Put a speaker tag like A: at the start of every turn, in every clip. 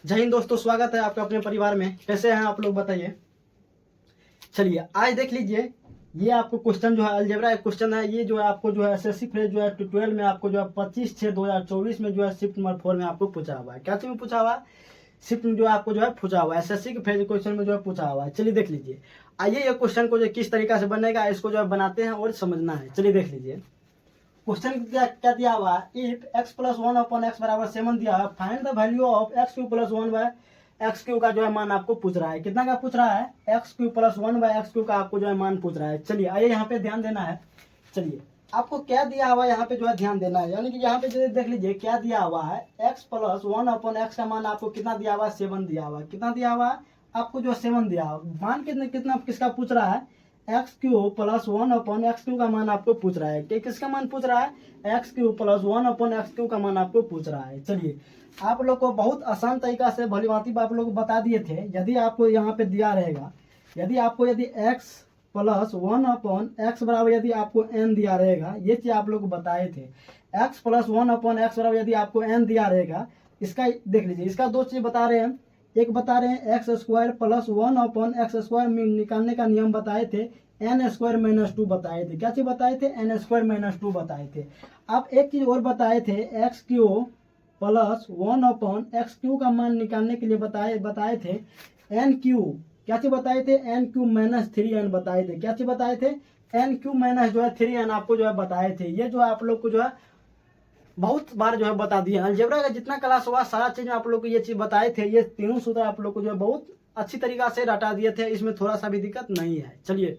A: जय हिंद दोस्तों, स्वागत है आपका अपने परिवार में। कैसे हैं आप लोग बताइए। चलिए आज देख लीजिए, ये आपको क्वेश्चन जो है अलजेब्रा एक क्वेश्चन है। ये जो है आपको जो है एसएससी फेज जो है 12 में आपको जो है 25/6/2024 में जो है शिफ्ट नंबर 4 में आपको पूछा हुआ है। क्या चीज में पूछा हुआ है? शिफ्ट में जो है आपको जो है पूछा हुआ है, एसएससी के फेज क्वेश्चन में जो है पूछा हुआ है। चलिए देख लीजिए, आइए ये क्वेश्चन को जो किस तरीका से बनेगा इसको जो है बनाते हैं और समझना है। चलिए देख लीजिए, क्वेश्चन क्या क्या दिया हुआ है। इफ x प्लस 1/x बराबर 7 दिया है, find the value of x³ plus 1/x³ का जो है मान आपको पूछ रहा है। कितना का पूछ रहा है? x³ प्लस 1/x³ का आपको जो है मान पूछ रहा है। चलिए आइए यहाँ पे ध्यान देना है। चलिए आपको क्या दिया हुआ है यहाँ पे जो है ध्यान देना है, यानी कि यहाँ पे जो देख लीजिए क्या दिया हुआ है। x प्लस 1/x का मान आपको कितना दिया हुआ है? 7 दिया हुआ है। कितना दिया हुआ है आपको? जो 7 दिया हुआ। मान कितना किसका पूछ रहा है? x³ प्लस 1/x³ का मान आपको पूछ रहा है। किसका मान पूछ रहा है? x³ प्लस 1/x³ का मान आपको पूछ रहा है। चलिए आप लोग को बहुत आसान तरीका से भली भांति आप लोग बता दिए थे। यदि आपको यहाँ पे दिया रहेगा, यदि x प्लस 1/x बराबर यदि आपको n दिया रहेगा, ये चीज आप लोग बताए थे। x प्लस 1/x बराबर यदि आपको n दिया रहेगा, इसका देख लीजिए, इसका दो चीज बता रहे हैं। एक बता रहे हैं x² प्लस 1/x² में निकालने का नियम बताए थे, n² - 2 बताए थे। क्या चीज बताए थे? n² - 2 बताए थे। अब एक चीज और बताए थे, x³ प्लस 1/x³ का मान निकालने के लिए बताए थे n³ क्या चीज बताए थे? n³ - 3n बताए थे। क्या चीज बताए थे? n³ जो है 3n आपको जो है बताए थे। ये जो है आप लोग को जो है बहुत बार जो है बता दिया। अलजेब्रा का जितना क्लास हुआ सारा चीज आप लोग को ये चीज बताए थे। ये तीनों सूत्र आप लोग को जो है बहुत अच्छी तरीका से रटा दिए थे, इसमें थोड़ा सा भी दिक्कत नहीं है। चलिए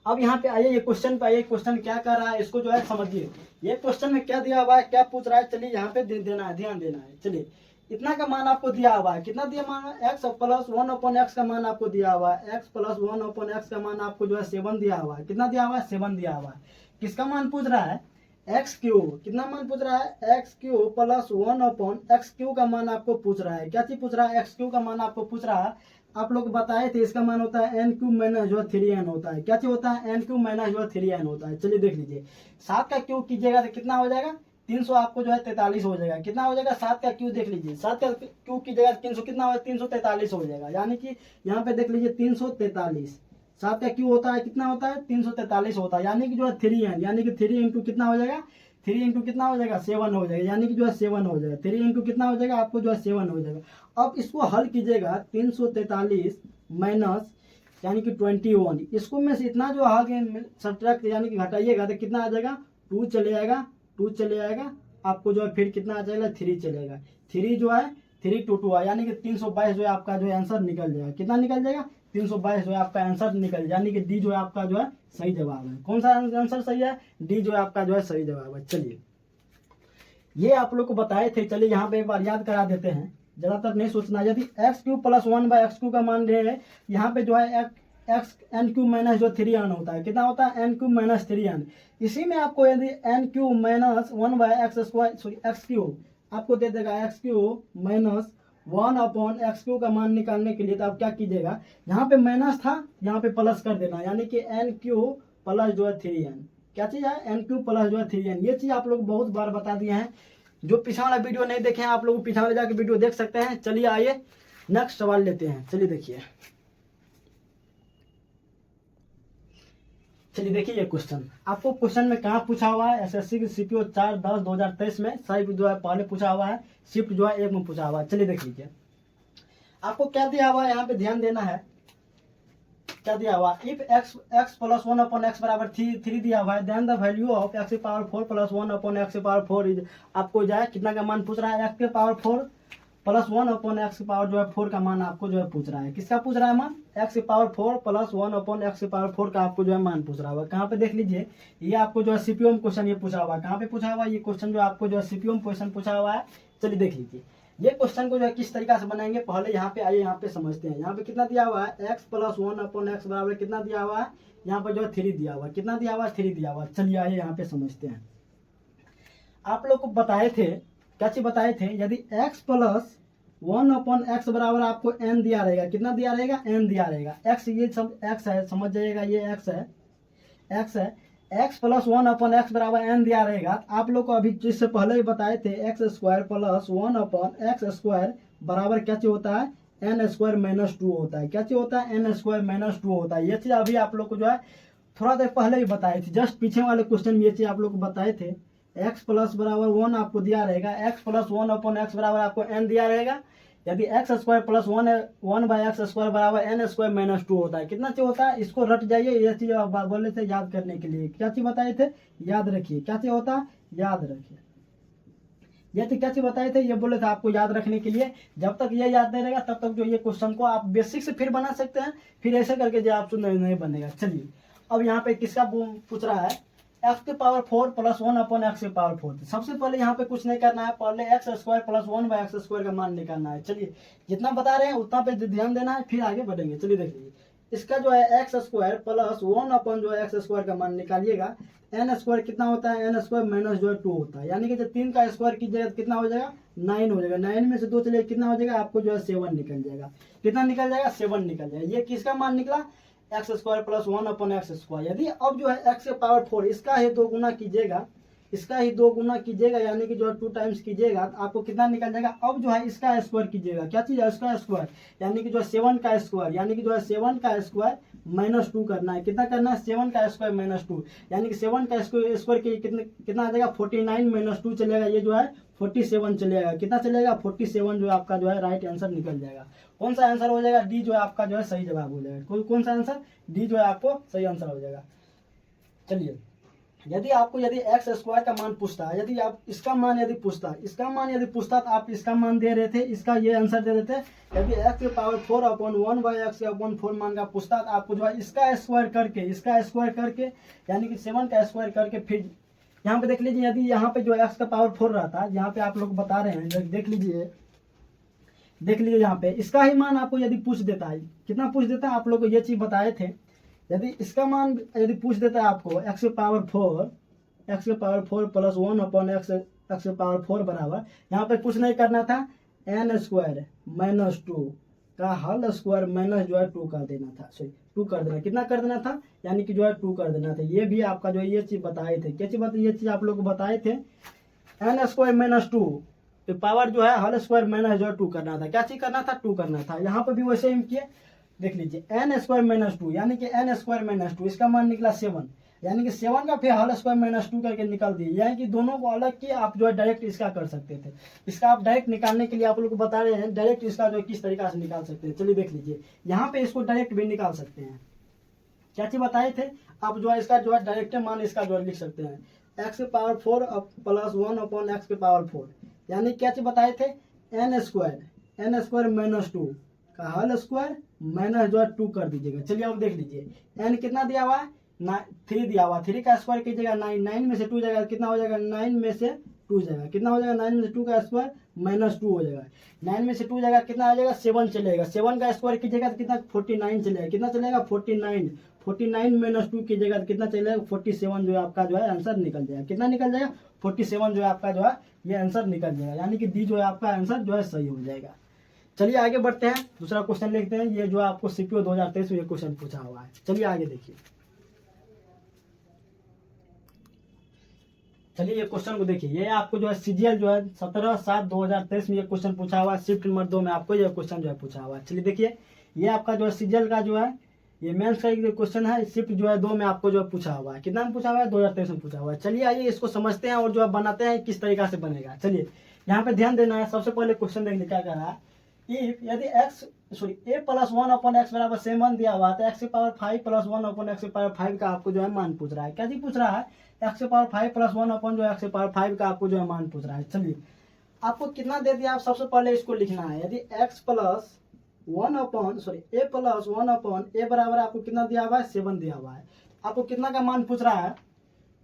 A: अब यहाँ पे आइए, ये क्वेश्चन पे आइए। क्वेश्चन क्या कर रहा है इसको जो है समझिए। ये क्वेश्चन में क्या दिया हुआ है, क्या पूछ रहा है, चलिए यहाँ पे देना है, ध्यान देना है। चलिए इतना का मान आपको दिया हुआ है। कितना दिया मान? x प्लस 1/x का मान आपको दिया हुआ है। x प्लस 1/x का मान आपको जो है 7 दिया हुआ है। कितना दिया हुआ है? 7 दिया हुआ है। किसका मान पूछ रहा है? x³ कितना मान पूछ रहा है? x³ प्लस 1/x³ का मान आपको पूछ रहा है। क्या चीज पूछ रहा है? x³ का मान आपको पूछ रहा है। आप लोग बताए थे इसका मान होता है n³ - जो 3n होता है। क्या चीज होता है? n³ - जो 3n होता है। चलिए देख लीजिए, 7 का क्यूब कीजिएगा तो कितना हो जाएगा? 300 आपको जो है 43 हो जाएगा। कितना हो जाएगा? 7 का क्यूब देख लीजिए, 7 का क्यूब कीजिएगा 300 कितना हो? 343 हो जाएगा। यानी कि यहाँ पे देख लीजिए 343, 7 का क्यूब होता है कितना होता है? 343 होता है। यानी कि जो है 3n, यानी कि 3 इंटू कितना हो जाएगा? 3 इंटू कितना हो जाएगा? 7 हो जाएगा। यानी कि जो है 7 हो जाएगा। 3 इंटू कितना हो जाएगा? आपको जो है 7 हो जाएगा। अब इसको हल कीजिएगा, 343 माइनस यानी कि 21, इसको में से इतना जो आगे सब्ट्रैक्ट यानी कि घटाइएगा तो कितना आ जाएगा? 2 चले आएगा, 2 चले आएगा। आपको जो है फिर कितना आ जाएगा? 3 चलेगा। 3 जो है 3 2 2 यानी कि 322 जो है आपका जो है आंसर निकल जाएगा। कितना निकल जाएगा? 322 जो है आपका आंसर निकल जाएगा। यानी कि डी जो है आपका जो है सही जवाब है। कौन सा आंसर सही है? डी जो है आपका जो है सही जवाब है। चलिए ये आप लोग को बताए थे। चलिए यहाँ पे एक बार याद करा देते हैं, ज्यादातर नहीं सोचना। यदि x³ प्लस 1/x³ का मान ले, यहाँ पे जो है n³ - जो 3n होता है। कितना होता है? n³ - 3n। इसी में आपको यदि n³ - 1/x² x³ आपको दे देगा x³ - 1/x³ का मान निकालने के लिए तो आप क्या कीजिएगा, यहाँ पे माइनस था यहाँ पे प्लस कर देना, यानी कि n³ प्लस जो है 3n। क्या चीज है? n³ प्लस जो है 3n। ये चीज आप लोग बहुत बार बता दिए हैं। जो पीछा वाला वीडियो नहीं देखे हैं आप लोग पीछा वाले जाके वीडियो देख सकते हैं। चलिए आइए नेक्स्ट सवाल लेते हैं। चलिए देखिए, चलिए देखिए ये क्वेश्चन आपको क्वेश्चन में कहाँ पूछा हुआ है? एसएससी की सीपीओ 4/10/2023 में साइब जो है पहले पूछा हुआ है, शिफ्ट जो है 1 में पूछा हुआ है। चलिए देख लीजिए, आपको क्या दिया हुआ है, यहाँ पे ध्यान देना है। क्या दिया हुआ? इफ x प्लस 1/x बराबर 3 दिया हुआ है, then the value of x⁴ plus 1/x⁴ is, आपको जो है कितना का मान पूछ रहा है? x⁴ प्लस 1/x⁴ जो है 4 का मान आपको जो है पूछ रहा है। किसका पूछ रहा है मान? x⁴ प्लस 1/x⁴ का आपको जो है मान पूछ रहा हुआ। कहाँ पे देख लीजिए, ये आपको जो है सीपीओ में क्वेश्चन ये पूछा हुआ है। कहाँ पे पूछा हुआ है ये क्वेश्चन? जो आपको जो है सीपीओ में क्वेश्चन पूछा हुआ है। चलिए देख लीजिए ये क्वेश्चन को जो है किस तरीका से बनाएंगे, पहले यहाँ पे आइए, यहाँ पे समझते हैं। यहाँ पे कितना दिया हुआ है? x प्लस 1/x बराबर कितना दिया हुआ है? यहाँ पर जो है 3 दिया हुआ है। कितना दिया हुआ है? 3 दिया हुआ है। चलिए आइए यहाँ पे समझते हैं। आप लोग को बताए थे, क्या चीज बताए थे? यदि x प्लस 1/x बराबर आपको n दिया रहेगा, कितना दिया रहेगा? n दिया रहेगा। x ये सब x है, समझ जाइएगा, ये x है, x है। x प्लस 1/x बराबर n दिया रहेगा। आप लोग को अभी जिससे पहले ही बताए थे x² प्लस 1/x² बराबर क्या चीज होता है, एन स्क्वायर माइनस 2 होता है। क्या चीज होता है, एन स्क्वायर माइनस 2 होता है। ये चीज अभी आप लोग को जो है थोड़ा देर पहले ही बताई थी, जस्ट पीछे वाले क्वेश्चन में ये चीज आप लोग को बताए थे। एक्स प्लस बराबर 1 आपको दिया रहेगा, एक्स प्लस 1 अपॉन एक्स बराबर आपको एन दिया रहेगा। यदि x square plus 1 by x square बराबर एन स्क्वायर माइनस 2 होता है। कितना चीज होता है, इसको रट जाइए, ये चीज बोले थे याद करने के लिए। क्या चीज बताए थे, याद रखिए। क्या चीज होता है, याद रखिए। ये तो क्या चीज बताए थे, ये बोले थे आपको याद रखने के लिए। जब तक ये याद नहीं रहेगा तब तक जो ये क्वेश्चन को आप बेसिक से फिर बना सकते हैं, फिर ऐसे करके जो आपसे नहीं बनेगा। चलिए अब यहाँ पे किसका पूछ रहा है, एक्स के पावर 4 प्लस 1 अपॉन एक्स के पावर 4। सबसे पहले यहाँ पे कुछ नहीं करना है, पहले x square plus 1 by x square का मान निकालना है। चलिए जितना बता रहे हैं उतना पे ध्यान देना है, फिर आगे बढ़ेंगे। चलिए देख लीजिए, इसका जो है एक्स स्क्वायर प्लस 1 अपॉन जो है एक्स स्क्वायर का मान निकालिएगा। एन स्क्वायर कितना होता है, एन स्क्वायर माइनस जो है 2 होता है। यानी कि जब 3 का स्क्वायर कीजिएगा कितना हो जाएगा, 9 हो जाएगा। 9 में से 2 चलिए कितना हो जाएगा, आपको जो है 7 निकल जाएगा। कितना निकल जाएगा, 7 निकल जाएगा। ये किसका मान निकला, x square plus 1 upon x square. यदि अब जो है एक्स के पावर 4 इसका ही 2 गुना कीजिएगा, इसका ही 2 गुना कीजिएगा, यानी कि जो है 2 टाइम्स कीजिएगा, आपको कितना निकल जाएगा। अब जो है इसका स्क्वायर कीजिएगा, क्या चीज है, इसका स्क्वायर, यानी कि जो है 7 का स्क्वायर, यानी कि जो है 7 का स्क्वायर माइनस 2 करना है। कितना करना है, 7 का स्क्वायर माइनस 2, यानी कि 7 का स्क्वायर की कितना आ जाएगा, 49 माइनस 2 चलेगा, ये जो है 47 चलेगा। कितना चलेगा, 47 जो है आपका जो है राइट आंसर निकल जाएगा। कौन सा आंसर हो जाएगा, डी जो है आपका जो है सही जवाब हो जाएगा। कौन सा आंसर, डी जो है आपको सही आंसर हो जाएगा। चलिए यदि एक्स स्क्वायर का मान पूछता है, यदि आप इसका मान यदि पूछता, इसका मान यदि पूछता तो आप इसका मान दे रहे थे, इसका ये आंसर दे देते। यदि एक्स के power 4 upon 1 by x upon 4 मान का पूछता तो आपको जो है इसका स्क्वायर करके यानी कि 7 का स्क्वायर करके फिर यहाँ पे देख लीजिए। यदि यहाँ पे जो एक्स का पावर 4 रहता, यहाँ पे आप लोग बता रहे हैं, देख लीजिए यहाँ पे इसका ही मान आपको यदि पूछ देता है, कितना पूछ देता है, आप लोग को ये चीज बताए थे। यदि इसका मान यदि पूछ देता है आपको एक्स के पावर 4 प्लस 1 अपॉन एक्स के पावर 4 बराबर, यहाँ पे कुछ नहीं करना था, एन स्क्वायर माइनस 2 का होल स्क्वायर माइनस जो है 2 कर देना था, सॉरी 2 कर देना, कितना कर देना था, यानी कि जो है 2 कर देना था। ये भी आपका जो है ये चीज बताए थे। क्या चीज ये चीज आप लोग को बताए थे, एन स्क्वायर माइनस 2 तो पावर जो है होल स्क्वायर माइनस जो है 2 करना था। क्या चीज करना था, 2 करना था। यहाँ पे भी वैसे ही किए, देख लीजिए एन स्क्वायर माइनस 2, यानी कि एन स्क्वायर माइनस 2 इसका मान निकला 7, यानी कि 7 का फिर होल स्क्वायर माइनस 2 करके निकाल दिए। यानी कि दोनों को अलग किए, आप जो है डायरेक्ट इसका कर सकते थे। इसका आप डायरेक्ट निकालने के लिए आप लोग को बता रहे हैं, डायरेक्ट इसका जो किस तरीका से निकाल सकते हैं। चलिए देख लीजिए, यहाँ पे इसको डायरेक्ट भी निकाल सकते हैं। क्या चीज बताए थे, आप जो है इसका जो है डायरेक्ट मान इसका जो है लिख सकते हैं, एक्स के पावर 4 प्लस 1 अपॉन एक्स के पावर 4, यानी क्या चीज बताए थे, एन स्क्वायर माइनस 2 का होल स्क्वायर माइनस जो है 2 कर दीजिएगा। चलिए अब देख लीजिए, एन कितना दिया हुआ है, 3 दिया हुआ, 3 का स्क्वायर कीजिएगा 9 में से 2 जाएगा, कितना हो जाएगा, 9 में से 2 जाएगा, कितना हो जाएगा, 9 में से 2 का स्क्वायर माइनस 2 हो जाएगा। 9 में से 2 जाएगा, कितना आ जाएगा, 7 चलेगा। 7 का स्क्वायर कीजिएगा तो कितना, 49 चलेगा। कितना चलेगा, 49 माइनस 2 कीजिएगा तो कितना चलेगा, 47 जो है आपका जो है आंसर निकल जाएगा। कितना निकल जाएगा, 47 जो है आपका जो है ये आंसर निकल जाएगा, यानी कि डी जो है आपका आंसर जो है सही हो जाएगा। चलिए आगे बढ़ते हैं, दूसरा क्वेश्चन लिखते हैं। ये जो आपको सीपीओ 2023 में ये क्वेश्चन पूछा हुआ है। चलिए आगे देखिए, चलिए ये क्वेश्चन को देखिए। ये आपको जो है सीजीएल जो है 17/7/2023 में ये क्वेश्चन पूछा हुआ है। शिफ्ट नंबर 2 में आपको ये क्वेश्चन जो है पूछा हुआ है। चलिए देखिए, ये आपका जो है सीजीएल का जो है ये मेंस का एक क्वेश्चन है। शिफ्ट जो है 2 में आपको जो है पूछा हुआ है। कितना में पूछा हुआ है, 2023 में पूछा हुआ है। चलिए आइए इसको समझते हैं और जो है बनाते हैं किस तरीका से बनेगा। चलिए यहाँ पे ध्यान देना है। सबसे पहले क्वेश्चन देखिए क्या कर रहा है, यदि ए प्लस 1 अपॉन एक्स बराबर 7 दिया हुआ तो एक्स के पावर 5 प्लस 1 अपॉन एक्स के पावर 5 का आपको जो है मान पूछ रहा है। क्या चीज पूछ रहा है, एक्स के पावर 5 प्लस 1 अपॉन जो एक्स के पावर 5 का आपको जो है मान पूछ रहा है। चलिए आपको कितना दे दिया, आप सबसे पहले इसको लिखना है। यदि एक्स प्लस 1 अपॉन ए प्लस 1 अपॉन ए बराबर आपको कितना दिया हुआ है, 7 दिया हुआ है। आपको कितना का मान पूछ रहा है,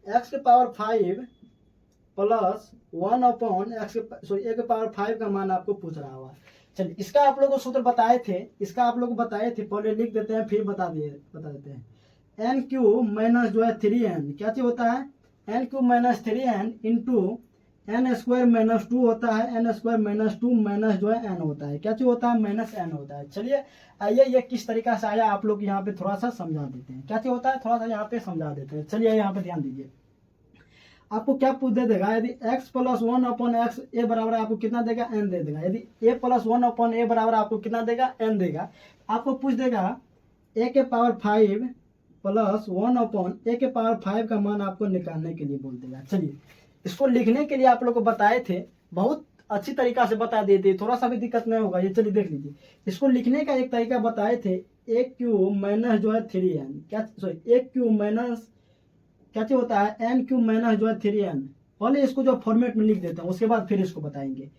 A: एक्स के पावर 5 प्लस 1 अपॉन ए के पावर 5 का मान आपको पूछ रहा हुआ है। चलिए इसका आप लोगों को सूत्र बताए थे, पहले लिख देते हैं फिर बता देते हैं। एन क्यू माइनस जो है 3n, क्या चीज होता है, N cube minus 3n into N square minus 2 होता है। एन स्क्वायर माइनस 2 माइनस जो है एन होता है। क्या चीज होता है, माइनस एन होता है। चलिए आइए ये किस तरीका से आया आप लोग यहाँ पे थोड़ा सा समझा देते हैं। क्या चीज होता है, थोड़ा सा यहाँ पे समझा देते हैं। चलिए यहाँ पे ध्यान दीजिए। आपको क्या पूछ दे देगा, यदि x प्लस 1/x ए बराबर आपको कितना देगा, n दे देगा। यदि a प्लस 1/a बराबर आपको कितना देगा, n देगा। आपको पूछ देगा a के पावर 5 प्लस 1/a के पावर 5 का मान आपको निकालने के लिए बोल देगा। चलिए इसको लिखने के लिए आप लोग को बताए थे, बहुत अच्छी तरीका से बता दिए थे, थोड़ा सा भी दिक्कत नहीं होगा। ये चलिए देख लीजिए, इसको लिखने का एक तरीका बताए थे, a क्यूब माइनस जो है 3n, क्या सॉरी a क्यूब माइनस क्या चीज होता है, n क्यूब माइनस जो है 3n। पहले इसको जो फॉर्मेट में लिख देता हूँ, उसके बाद फिर इसको बताएंगे।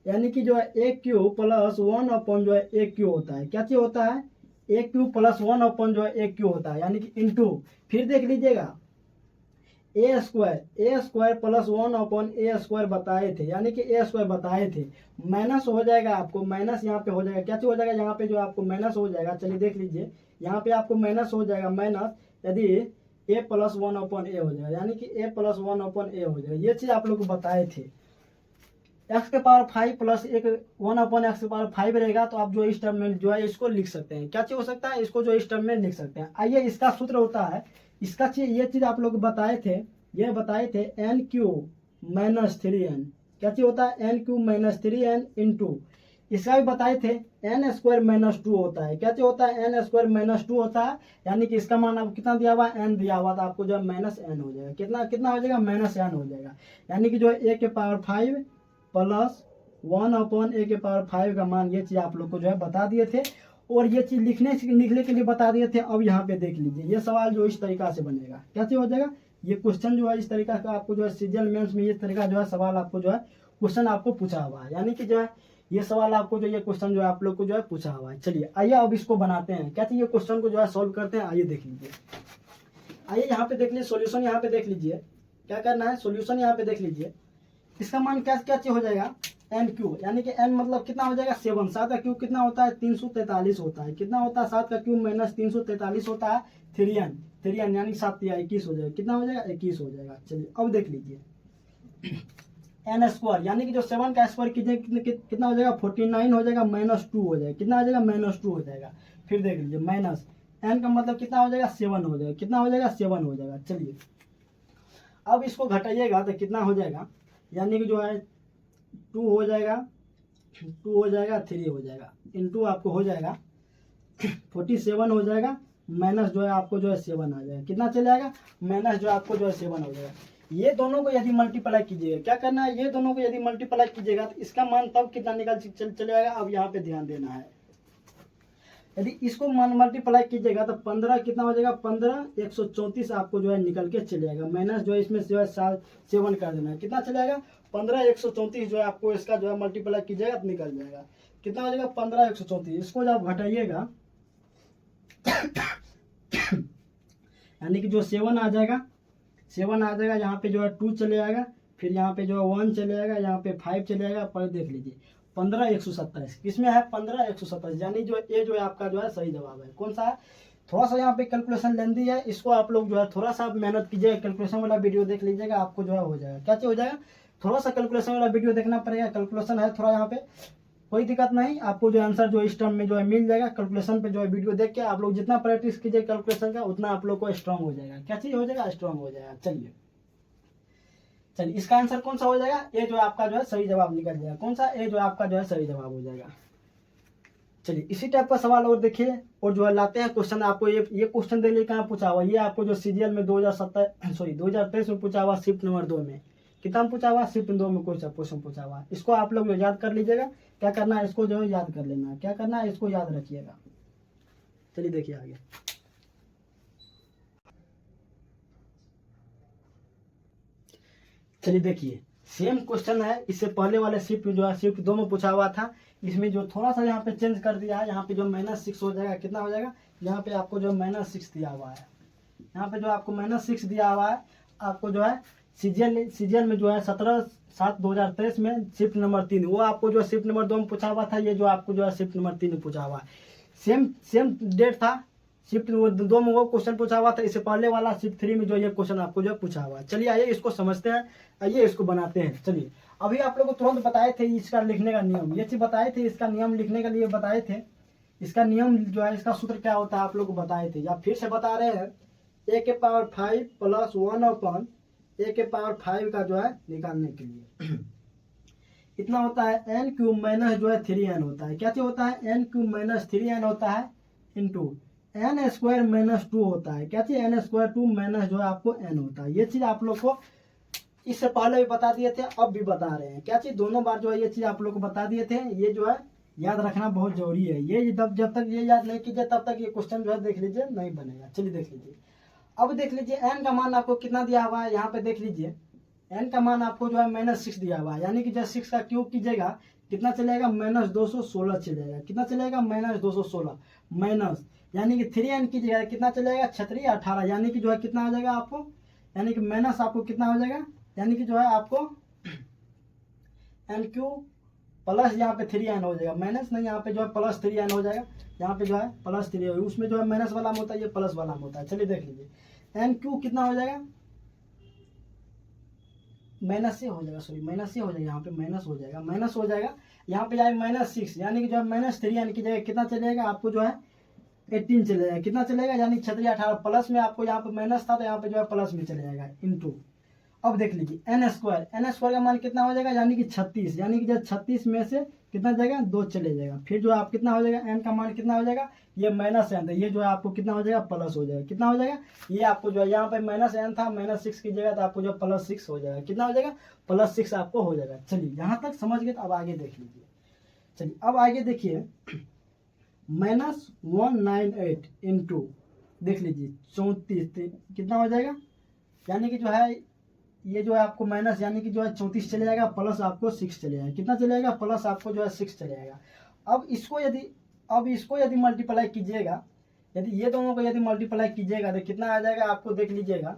A: यानी कि जो है a क्यूब प्लस 1 जो है a क्यूब होता है, क्या चीज होता है, a क्यूब प्लस 1 जो है a क्यूब होता है, यानी कि इंटू, फिर देख लीजिएगा ए स्क्वायर प्लस 1/a² बताए थे, यानी कि a² बताए थे, माइनस हो जाएगा आपको, माइनस यहाँ पे हो जाएगा, क्या चीज हो जाएगा, यहाँ पे जो आपको माइनस हो जाएगा। चलिए देख लीजिए, यहाँ पे आपको माइनस हो जाएगा, माइनस यदि a प्लस 1/a हो जाएगा, यानी कि a प्लस 1/a हो जाएगा। ये चीज आप लोग को बताए थे। x के पावर 5 प्लस 1/x के पावर 5 रहेगा, तो आप जो इस टर्म में जो है इसको लिख सकते हैं, क्या चीज हो सकता है, इसको जो इस टर्म में लिख सकते हैं। आइए इसका सूत्र होता है, इसका चीज ये चीज आप लोग बताए थे, ये बताए थे n क्यूब माइनस 3n, क्या चीज होता है, n cube minus 3n into, इसका भी बताए थे n स्क्वायर माइनस 2 होता है, क्या चीज होता है, n स्क्वायर माइनस 2 होता है, यानी कि इसका मान आपको कितना दिया हुआ है, n दिया हुआ, तो आपको जो है माइनस n हो जाएगा, कितना कितना हो जाएगा, माइनस n हो जाएगा। यानी कि जो है a के पावर 5 प्लस 1/a के पावर 5 का मान, ये चीज आप लोग को जो है बता दिए थे, और ये चीज लिखने के लिए बता दिए थे। अब यहाँ पे देख लीजिए, ये सवाल जो इस तरीका से बनेगा, क्या चीज हो जाएगा, ये क्वेश्चन जो है इस तरीका का आपको जो है सीजीएल मेंस में ये तरीका जो है सवाल आपको जो है क्वेश्चन आपको पूछा हुआ है, यानी कि जो है ये सवाल आपको जो ये क्वेश्चन जो है आप लोग को जो है पूछा हुआ है। चलिए आइए अब इसको बनाते हैं, क्या चाहिए, क्वेश्चन को जो है सोल्व करते हैं। आइए देख लीजिए, आइए यहाँ पे देख लीजिए सोल्यूशन, यहाँ पे देख लीजिए क्या करना है, सोल्यूशन यहाँ पे देख लीजिए। इसका मान क्या क्या चीज हो जाएगा, n क्यूब, यानी कि n मतलब कितना हो जाएगा 7, 7 का क्यूब कितना होता है 343 होता है, कितना होता है 7 का क्यूब माइनस 343 होता है 3n यानी 7 या 21 हो जाएगा, कितना हो जाएगा 21 हो जाएगा। चलिए अब देख लीजिए n स्क्वायर, यानी कि जो 7 का स्क्वायर कीजिए कितना हो जाएगा 49 हो जाएगा, माइनस 2 हो जाएगा, कितना हो जाएगा माइनस 2 हो जाएगा। फिर देख लीजिए माइनस n का मतलब कितना हो जाएगा 7 हो जाएगा, कितना हो जाएगा 7 हो जाएगा। चलिए अब इसको घटाइएगा तो कितना हो जाएगा, यानी कि जो है 2 हो जाएगा, 2 हो जाएगा, 3 हो जाएगा, इंटू आपको हो जाएगा 47 हो जाएगा, माइनस जो है आपको जो है 7 आ जाएगा, कितना चले जाएगा, माइनस जो आपको जो है 7 हो जाएगा। ये दोनों को यदि मल्टीप्लाई कीजिएगा, क्या करना है, ये दोनों को यदि मल्टीप्लाई कीजिएगा तो इसका मान तब कितना निकल चले जाएगा। अब यहाँ पे ध्यान देना है, यदि इसको मल्टीप्लाई कीजिएगा तो 15 कितना हो जाएगा, 15 134 आपको जो है निकल के चले जाएगा, माइनस जो है इसमें जो है 7 कर देना है, कितना चले जाएगा 15 134 जो है आपको इसका जो है मल्टीप्लाई कीजिएगा तो निकल जाएगा, कितना हो जाएगा 15 134। इसको जब घटाइएगा यानी कि जो 7 आ जाएगा, 7 आ जाएगा, यहाँ पे जो है 2 चले जाएगा, फिर यहाँ पे जो है 1 चले जाएगा, यहाँ पे 5 चले जाएगा, पर देख लीजिए 15 127 किसमें है 15 127, यानी जो ए जो है आपका जो है सही जवाब है। कौन सा है, थोड़ा सा यहाँ पे कैलकुलेशन लेंदी है, इसको आप लोग जो है थोड़ा सा मेहनत कीजिएगा, कैलकुलेशन वाला वीडियो देख लीजिएगा, आपको जो है हो जाएगा, क्या चीज हो जाएगा, थोड़ा सा कैलकुलेशन वाला वीडियो देखना पड़ेगा, कैलकुलेशन है थोड़ा यहाँ पे, कोई दिक्कत नहीं, आपको जो आंसर जो इस टर्म में जो है मिल जाएगा। कैलकुलेशन पे जो है वीडियो देख के आप लोग जितना प्रैक्टिस कीजिए कैलकुलेशन का उतना आप लोग को स्ट्रांग हो जाएगा, क्या चीज हो जाएगा, स्ट्रांग हो जाएगा। चलिए इसका आंसर कौन सा हो जाएगा, ए जो आपका जो है सही जवाब निकल जाएगा, कौन सा, ए जो आपका जो है सही जवाब हो जाएगा। चलिए इसी टाइप का सवाल और देखिए, और जो है लाते हैं क्वेश्चन, आपको ये क्वेश्चन देखिए कहाँ पूछा हुआ, ये आपको जो सीजीएल में 2023 में पूछा हुआ, शिफ्ट नंबर 2 में, कितना पूछा हुआ, शिफ्ट 2 में क्वेश्चन पूछा हुआ। इसको आप लोग याद कर लीजिएगा, क्या करना है, इसको जो है याद कर लेना है, क्या करना है, इसको याद रखिएगा। चलिए देखिए आगे, चलिए देखिए सेम क्वेश्चन है, इससे पहले वाले शिफ्ट जो है शिफ्ट 2 में पूछा हुआ था, इसमें जो थोड़ा सा यहाँ पे चेंज कर दिया है, यहाँ पे जो -6 हो जाएगा, कितना हो जाएगा, यहाँ पे आपको जो -6 दिया हुआ है, यहाँ पे जो आपको -6 दिया हुआ है, आपको जो है सीजीएल में जो है 17/7/2023 में शिफ्ट नंबर 3, वो आपको जो शिफ्ट नंबर 2 में पूछा हुआ था, ये जो आपको जो है शिफ्ट नंबर 3 में पूछा हुआ है, सेम डेट था, शिफ्ट 2 में वो क्वेश्चन पूछा हुआ था, इससे पहले वाला शिफ्ट 3 में जो ये क्वेश्चन आपको जो पूछा हुआ है। चलिए आइए इसको समझते हैं, आइए इसको बनाते हैं। चलिए अभी आप लोगों को तुरंत बताए थे इसका लिखने का नियम, ये चीज बताए थे, इसका नियम लिखने के लिए बताए थे, इसका नियम जो है इसका सूत्र क्या होता है आप लोग को बताए थे, या फिर से बता रहे हैं, a के पावर 5 प्लस 1 ए के पावर 5 का जो है निकालने के लिए इतना होता है एन क्यूब माइनस जो है 3n होता है। क्या चीज होता है? एन क्यूब माइनस 3n होता है इंटू एन स्क्वायर माइनस 2 होता है। क्या चीज? एन स्क्वायर 2 माइनस जो है आपको एन होता है। ये चीज आप लोग को इससे पहले भी बता दिए थे, अब भी बता रहे हैं। क्या चीज? दोनों बार जो है ये चीज आप लोग को बता दिए थे। ये जो है याद रखना बहुत जरूरी है। ये जब तक ये याद नहीं कीजिए तब तक ये क्वेश्चन जो है देख लीजिए नहीं बनेगा। चलिए देख लीजिए, अब देख लीजिए एन का मान आपको कितना दिया हुआ है। यहाँ पे देख लीजिए एन का मान आपको जो है -6 दिया हुआ है, यानी कि जब 6 का क्यूब कीजिएगा कितना चलेगा? -216 चलेगा। कितना चलेगा? -216 माइनस यानी कि 3n कीजिएगा कितना चलेगा? 18, यानी कि जो है कितना हो जाएगा आपको, यानी कि माइनस आपको कितना हो जाएगा, यानी कि जो है आपको एन क्यूब प्लस यहाँ पे 3n हो जाएगा, माइनस नहीं यहाँ पे जो है प्लस 3n हो जाएगा। यहाँ पे जो है प्लस 3 उसमें जो है माइनस वाला होता है, ये प्लस वाला होता है। चलिए देख लीजिए एन क्यूब कितना हो जाएगा? माइनस से हो जाएगा, सॉरी माइनस से हो जाएगा, यहाँ पे माइनस हो जाएगा, माइनस हो जाएगा। यहाँ पे जाए -6 यानी कि जो है -3n की जगह कितना चलेगा आपको जो है 18 चलेगा। कितना चलेगा? यानी 18 प्लस में आपको यहाँ पे माइनस था तो यहाँ पे जो है प्लस में चले जाएगा इंटू। अब देख लीजिए एन स्क्वायर का मान कितना हो जाएगा? यानी कि 36, यानी कि जब 36 में से कितना जाएगा? 2 चले जाएगा। फिर जो आप कितना हो जाएगा? एन का मान कितना हो जाएगा? ये -n था, ये जो है आपको कितना हो जाएगा? प्लस हो जाएगा। कितना हो जाएगा? ये आपको जो है यहाँ पे -n था, -6 की जगह तो आपको जो +6 हो जाएगा। कितना हो जाएगा? +6 आपको हो जाएगा। चलिए यहाँ तक समझ गए, तो अब आगे देख लीजिए। चलिए अब आगे देखिए -198 इंटू देख लीजिए 34 कितना हो जाएगा? यानी कि जो है ये जो है आपको माइनस यानी कि जो है 34 चले जाएगा, प्लस आपको 6 चले जाएगा। कितना चलेगा? प्लस आपको जो है 6 चले जाएगा। अब इसको यदि मल्टीप्लाई कीजिएगा, यदि ये दोनों को यदि मल्टीप्लाई कीजिएगा तो कितना आ जाएगा आपको? देख लीजिएगा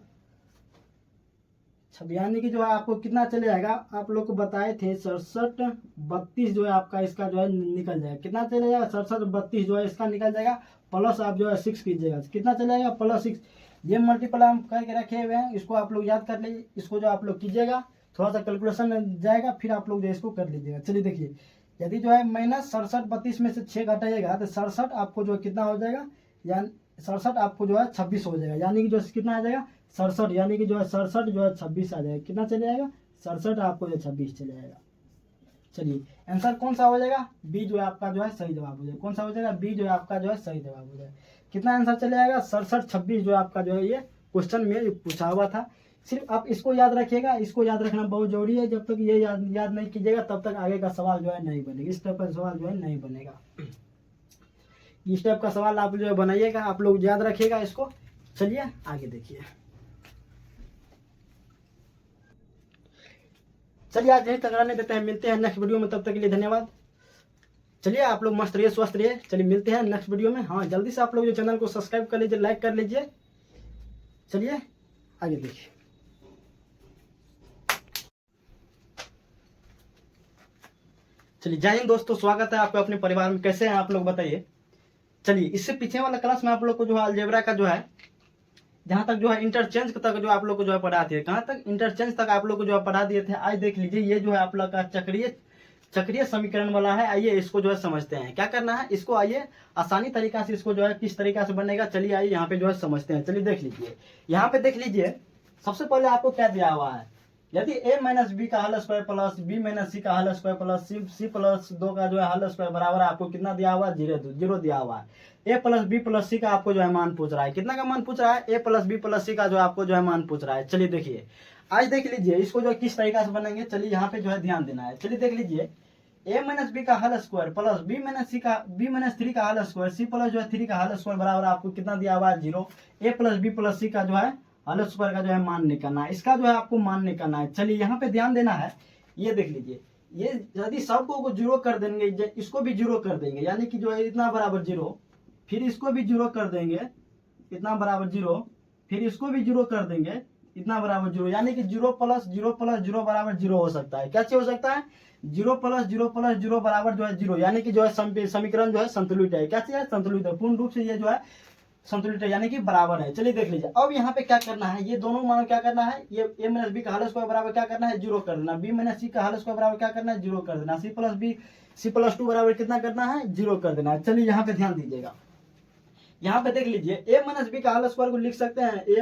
A: यानी कि जो है आपको कितना चले जाएगा? आप लोग को बताए थे 67 32 जो है आपका इसका जो है निकल जाएगा। कितना चले जाएगा? 67 32 जो है इसका निकल जाएगा, प्लस आप जो है 6 कीजिएगा, कितना चले जाएगा? +6। ये मल्टीप्लाई हम करके रखे हुए हैं, इसको आप लोग याद कर लीजिए। इसको जो आप लोग कीजिएगा थोड़ा सा कैलकुलेशन जाएगा, फिर आप लोग जो इसको कर लीजिएगा। चलिए देखिए यदि जो है -67 32 में से 6 घटाइएगा तो 67 आपको जो कितना हो जाएगा? यानी 67 आपको जो है 26 हो जाएगा, यानी कि जो कितना आ जाएगा? 67, यानी कि जो है 67 जो है 26 आ जाएगा। कितना चले जाएगा? 67 आपको जो 26 चले जाएगा। चलिए आंसर कौन सा हो जाएगा? बी जो है आपका जो है सही जवाब हो जाएगा। कौन सा हो जाएगा? बी जो है आपका जो है सही जवाब हो जाएगा। कितना आंसर चले जाएगा? 67 26 जो है आपका जो है ये क्वेश्चन में पूछा हुआ था। सिर्फ आप इसको याद रखिएगा, इसको याद रखना बहुत जरूरी है। जब तक ये याद नहीं कीजिएगा तब तक आगे का सवाल जो है नहीं बनेगा, इस टाइप का सवाल जो है नहीं बनेगा। इस टाइप का सवाल आप जो है बनाइएगा, आप लोग याद रखिएगा इसको। चलिए आगे देखिए। चलिए आज यही तक रहने देते हैं, मिलते हैं नेक्स्ट वीडियो में, तब तक के लिए धन्यवाद। चलिए आप लोग मस्त रहिए, स्वस्थ रहिए। चलिए मिलते हैं नेक्स्ट वीडियो में। हाँ जल्दी से आप लोग जो चैनल को सब्सक्राइब कर लीजिए, लाइक कर लीजिए। चलिए आगे देखिए। चलिए जय हिंद दोस्तों, स्वागत है आपको अपने परिवार में। कैसे हैं आप लोग बताइए। चलिए इससे पीछे वाला क्लास में आप लोग को जो है अलजेब्रा का जो है जहाँ तक जो है इंटरचेंज तक जो आप लोग को जो है पढ़ा दिए, कहाँ तक? इंटरचेंज तक आप लोग को जो है पढ़ा दिए थे। आज देख लीजिए ये जो है आप लोग का चक्रीय समीकरण वाला है। आइए इसको जो है समझते हैं क्या करना है। इसको आइए आसानी तरीका से इसको जो है किस तरीका से बनेगा, चलिए आइए यहाँ पे जो है समझते हैं। चलिए देख लीजिए, यहाँ पे देख लीजिए सबसे पहले आपको क्या दिया हुआ है। यदि a - b का whole square plus b - c का होल स्क्वायर प्लस c + 2 का जो है होल स्क्वायर बराबर आपको कितना दिया हुआ है? 0 दिया हुआ है। a + b + c का आपको जो है मान पूछ रहा है। कितना का मान पूछ रहा है? a + b + c का जो आपको जो है मान पूछ रहा है। चलिए देखिए आज देख लीजिए इसको जो किस तरीका से बनेंगे। चलिए यहाँ पे जो है ध्यान देना है। चलिए देख लीजिए a - b का होल स्क्वायर प्लस b - 3 का होल स्क्वायर c + जो है 3 का होल स्क्वायर बराबर आपको कितना दिया हुआ है? 0। a + b + c का जो है होल स्क्वायर का जो है मान निकालना है, इसका जो है आपको मान निकालना है। चलिए यहाँ पे ध्यान देना है। ये देख लीजिए ये यदि सबको को 0 कर देंगे, इसको भी 0 कर देंगे, यानी कि जो है इतना बराबर 0, फिर इसको भी 0 कर देंगे इतना बराबर 0, फिर इसको भी 0 कर देंगे इतना बराबर 0, यानी कि 0 + 0 + 0 बराबर 0 हो सकता है। क्या चीज हो सकता है? 0 + 0 + 0 बराबर जो है 0, यानी कि जो है समीकरण जो है संतुलित है। क्या चीज है? संतुलित है, पूर्ण रूप से ये जो है संतुलित है, यानी कि बराबर है। चलिए देख लीजिए अब यहाँ पे क्या करना है, ये दोनों मानो क्या करना है? ये a - b का होल स्क्वायर बराबर क्या करना है? 0 कर देना। b - c का होल स्क्वायर बराबर क्या करना है? 0 कर देना। c + 2 बराबर कितना करना है? 0 कर देना है। चलिए यहाँ पे ध्यान दीजिएगा, यहाँ पे देख लीजिए a - b का होल स्क्वायर को लिख सकते हैं a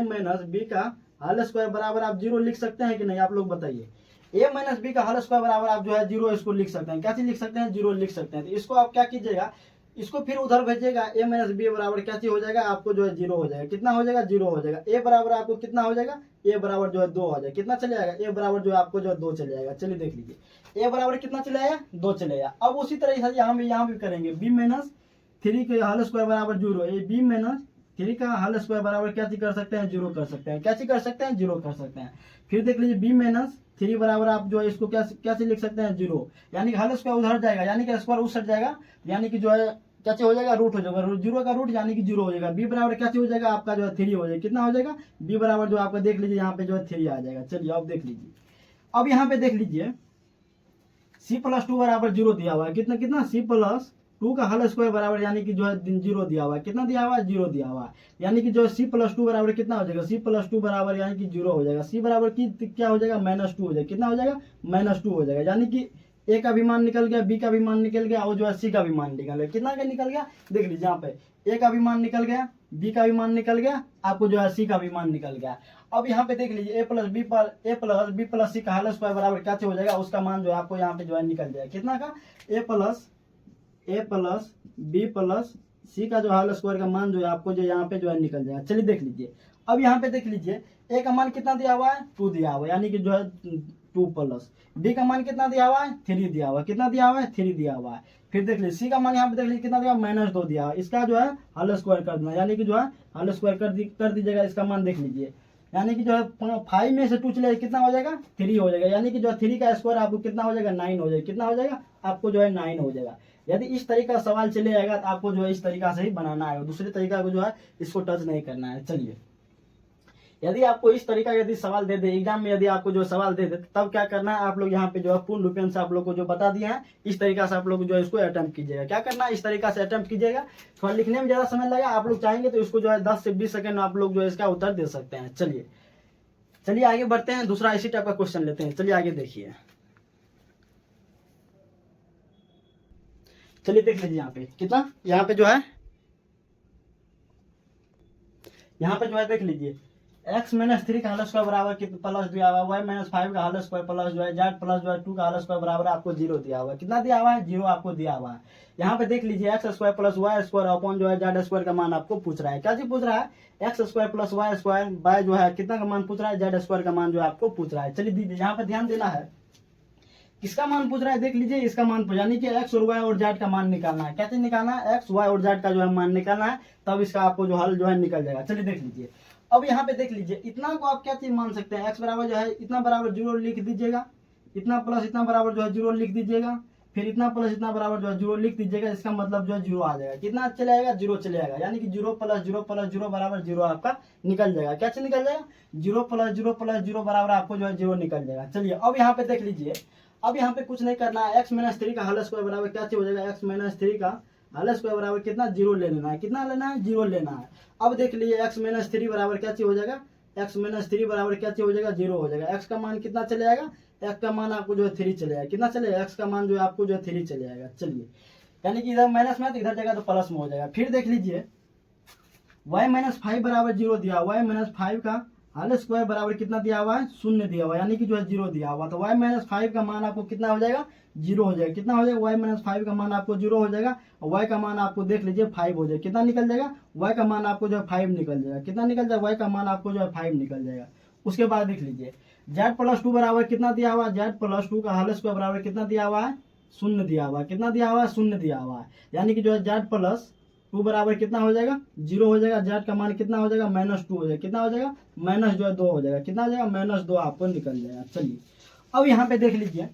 A: - b का होल स्क्वायर बराबर आप 0 लिख सकते हैं कि नहीं, आप लोग बताइए। a माइनस बी का होल स्क्वायर बराबर आप जो है 0 इसको लिख सकते हैं, क्या चीज लिख सकते हैं, 0 लिख सकते हैं। तो इसको आप क्या कीजिएगा, इसको फिर उधर भेजिएगा, a माइनस बी बराबर क्या चीज हो जाएगा, आपको जो है 0 हो जाएगा। कितना हो जाएगा, 0 हो जाएगा। a बराबर आपको कितना हो जाएगा, a बराबर जो है 2 हो जाएगा। कितना चले जाएगा, a बराबर जो है आपको जो है 2 चले जाएगा। चलिए देख लीजिए, a बराबर कितना चले आएगा, 2 चले आएगा। अब उसी तरह से यहाँ भी करेंगे, b माइनस 3 के होल स्क्वायर बराबर 0, b माइनस 3 का होल स्क्वायर बराबर क्या चीज कर सकते हैं, 0 कर सकते हैं। क्या चीज कर सकते हैं, 0 कर सकते हैं। फिर देख लीजिए b माइनस 3 बराबर आप जो है इसको क्या चीज लिख सकते हैं, 0, यानी कि होल स्क्वायर उधर जाएगा, यानी कि स्क्वायर उस साइड जाएगा, यानी कि जो है क्या चीज हो जाएगा, रूट हो जाएगा। 0 का रूट यानी कि 0 हो जाएगा। b बराबर क्या चीज हो जाएगा, आपका जो है 3 हो जाएगा। कितना हो जाएगा, b बराबर जो आपका देख लीजिए यहाँ पे जो है 3 आ जाएगा। चलिए अब देख लीजिए, अब यहाँ पे देख लीजिए c प्लस 2 बराबर 0 दिया हुआ है। कितना कितना, c प्लस 2 का होल स्क्वायर बराबर यानी कि जो है 0 दिया हुआ है। कितना दिया हुआ है, 0 दिया हुआ है। यानी कि जो c प्लस 2 बराबर कितना हो जाएगा, c प्लस 2 बराबर यानी कि 0 हो जाएगा। c बराबर की क्या हो जाएगा, -2 हो जाएगा। कितना हो जाएगा, -2 हो जाएगा। यानी कि a का भी मान निकल गया, b का भी मान निकल गया और जो है c का भी मान निकल गया। कितना का निकल गया, देख लीजिए यहाँ पे a का भी मान निकल गया, b का भी मान निकल गया, आपको जो है c का भी मान निकल गया। अब यहाँ पे देख लीजिए a plus b plus c का होल स्क्वायर बराबर क्या हो जाएगा, उसका मान जो है आपको यहाँ पे जो है निकल जाएगा। कितना का, a plus b plus c का जो होल स्क्वायर का मान जो है आपको जो यहाँ पे जो है निकल जाएगा। चलिए देख लीजिए, अब यहाँ पे देख लीजिए a का मान कितना दिया हुआ है, 2 दिया हुआ है, यानी कि जो है 2 प्लस b का मान कितना दिया हुआ है, 3 दिया हुआ है। कितना दिया हुआ है, 3 दिया हुआ है। फिर देख लीजिए c का मान यहाँ पे देख लीजिए कितना दिया हुआ है, -2 दिया हुआ है। इसका जो है होल स्क्वायर कर देना, यानी कि जो है होल स्क्वायर कर दीजिएगा। इसका मान देख लीजिए, यानी कि जो है 5 में से 2 चले कितना हो जाएगा, 3 हो जाएगा। यानी कि जो है 3 का स्क्वायर आपको कितना हो जाएगा, 9 हो जाएगा। कितना हो जाएगा, आपको जो है 9 हो जाएगा। यदि इस तरीका का सवाल चले जाएगा तो आपको जो है इस तरीका से ही बनाना है, दूसरे तरीका को जो है इसको टच नहीं करना है। चलिए, यदि आपको इस तरीका यदि सवाल दे दे एग्जाम में, यदि आपको जो सवाल दे दे तब क्या करना है, आप लोग यहाँ पे जो है पूर्ण रूपेण से आप लोग को जो बता दिए हैं, इस तरीका से आप लोग जो है इसको अटेम्प्ट कीजिएगा। क्या करना है, इस तरीका से अटेम्प्ट कीजिएगा। थोड़ा लिखने में ज्यादा समय लगेगा, आप लोग चाहेंगे तो इसको जो है 10 से 20 सेकंड आप लोग जो है इसका उत्तर दे सकते हैं। चलिए आगे बढ़ते हैं, दूसरा इसी टाइप का क्वेश्चन लेते हैं। चलिए आगे देखिए, चलिए देख लीजिए यहाँ पे कितना, यहाँ पे जो है देख लीजिए x माइनस 3 का होल स्क्वायर बराबर प्लस दिया हुआ है, y माइनस 5 का होल स्क्वायर प्लस जो है z प्लस जो है 2 का होल स्क्वायर बराबर आपको 0 दिया हुआ है। कितना दिया हुआ है, 0 आपको दिया हुआ है। यहाँ पे देख लीजिए x square plus Y square upon जो है z स्क्वायर का मान आपको पूछ रहा है। क्या चीज पूछ रहा है, x square plus Y square by जो है कितना का मान पूछ रहा है, z स्क्वायर का मान जो है आपको पूछ रहा है। चलिए दीजिए, यहाँ पे ध्यान देना है, किसका मान पूछ रहा है, देख लीजिए इसका मान पूछ, यानी कि x और y और z का मान निकालना है। क्या चीज निकालना है, x y और z का जो है मान निकालना है, तब इसका आपको जो हल जो है निकल जाएगा। चलिए देख लीजिए, अब यहाँ पे देख लीजिए इतना को आप क्या चीज मान सकते हैं, x बराबर जो है इतना बराबर 0 लिख दीजिएगा, इतना प्लस इतना बराबर जो है 0 लिख दीजिएगा, फिर इतना प्लस इतना बराबर जो है 0 लिख दीजिएगा। इसका मतलब जो है 0 आ जाएगा। कितना चले आएगा, 0 चले आएगा, यानी कि 0 प्लस 0 प्लस 0 बराबर 0 आपका निकल जाएगा। क्या चीज निकल जाएगा, 0 प्लस 0 प्लस 0 बराबर आपको जो है 0 निकल जाएगा। चलिए अब यहाँ पे देख लीजिए, अब यहाँ पे कुछ नहीं करना है, x माइनस 3 का होल स्क्वायर बराबर क्या चीज हो जाएगा, x माइनस 3 का होल स्क्वायर बराबर कितना, 0 ले लेना है। कितना लेना है, 0 लेना है। अब देख लीजिए x माइनस 3 बराबर क्या चीज हो जाएगा, x माइनस 3 बराबर क्या चीज हो जाएगा, 0 हो जाएगा। x का मान कितना चले जाएगा, x का मान आपको जो है 3 चले जाएगा। कितना चलेगा, x का मान जो है आपको जो है 3 चले जाएगा। चलिए, यानी कि इधर माइनस में तो इधर जगह तो प्लस में हो जाएगा। फिर देख लीजिए y माइनस 5 बराबर 0 दिया हुआ है, माइनस 5 का होल स्क्वायर बराबर कितना दिया हुआ है, 0 दिया हुआ है, यानी कि जो है 0 दिया हुआ। तो y माइनस 5 का मान आपको कितना हो जाएगा, 0 हो जाएगा। कितना हो जाएगा, y माइनस 5 का मान आपको 0 हो जाएगा, और y का मान आपको देख लीजिए 5 हो जाएगा। कितना निकल जाएगा, y का मान आपको जो है 5 निकल जाएगा। कितना निकल जाएगा, y का मान आपको जो है 5 निकल जाएगा। उसके बाद देख लीजिए z प्लस 2 बराबर कितना दिया हुआ है, z प्लस 2 का होल स्क्वायर बराबर कितना दिया हुआ है, 0 दिया हुआ है। कितना दिया हुआ है, 0 दिया हुआ है, यानी कि जो है z प्लस 2 बराबर कितना हो जाएगा, 0 हो जाएगा। z का मान कितना हो जाएगा, -2 हो जाएगा। कितना हो जाएगा, माइनस जो है 2 हो जाएगा। कितना हो जाएगा, -2 आपको निकल जाएगा। चलिए अब यहाँ पे देख लीजिए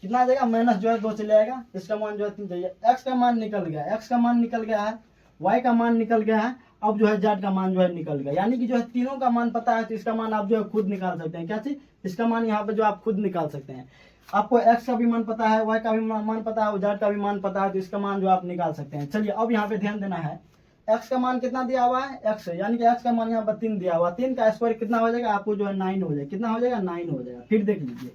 A: कितना आ जाएगा, माइनस जो है 2 चले आएगा, इसका मान जो है 3 चाहिए। x का मान निकल गया, x का मान निकल गया है, y का मान निकल गया है, अब जो है z का मान जो है निकल गया। यानी कि जो है तीनों का मान पता है, तो इसका मान आप जो है खुद निकाल सकते हैं। क्या चीज, इसका मान यहाँ पे जो आप खुद निकाल सकते हैं। आपको x का भी मान पता है, y का भी मान पता है, और z का भी मान पता है, तो इसका मान जो आप निकाल सकते हैं। चलिए अब यहाँ पे ध्यान देना है, x का मान कितना दिया हुआ है, x यानी कि x का मान यहाँ पर 3 दिया हुआ, 3 का स्क्वायर कितना हो जाएगा, आपको जो है 9 हो जाएगा। कितना हो जाएगा, 9 हो जाएगा। फिर देख लीजिए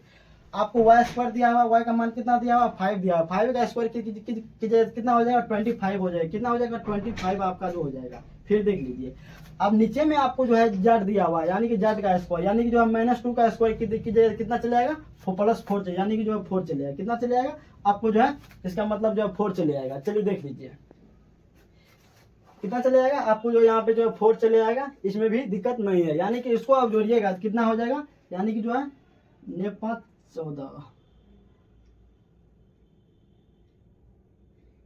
A: आपको वाई स्क्वायर दिया हुआ, वाई का मान कितना दिया हुआ 5 दिया हुआ, 5 का स्क्वायर कितना हो जाएगा 25 हो जाएगा, कितना हो जाएगा 25 आपका जो हो जाएगा। फिर देख लीजिए अब नीचे में आपको जो है जेड दिया हुआ है, यानी कि जेड का स्क्वायर, यानी कि जो है -2 का स्क्वायर कितना चले जाएगा +4 चले, यानी कि जो है 4 चले जाएगा, कितना चले जाएगा आपको जो है इसका मतलब जो है 4 चले जाएगा। चलिए देख लीजिए कितना चले जाएगा आपको जो यहाँ पे जो है 4 चले जाएगा, इसमें भी दिक्कत नहीं है। यानी कि इसको आप जोड़िएगा कितना हो जाएगा, यानी कि जो है 5 14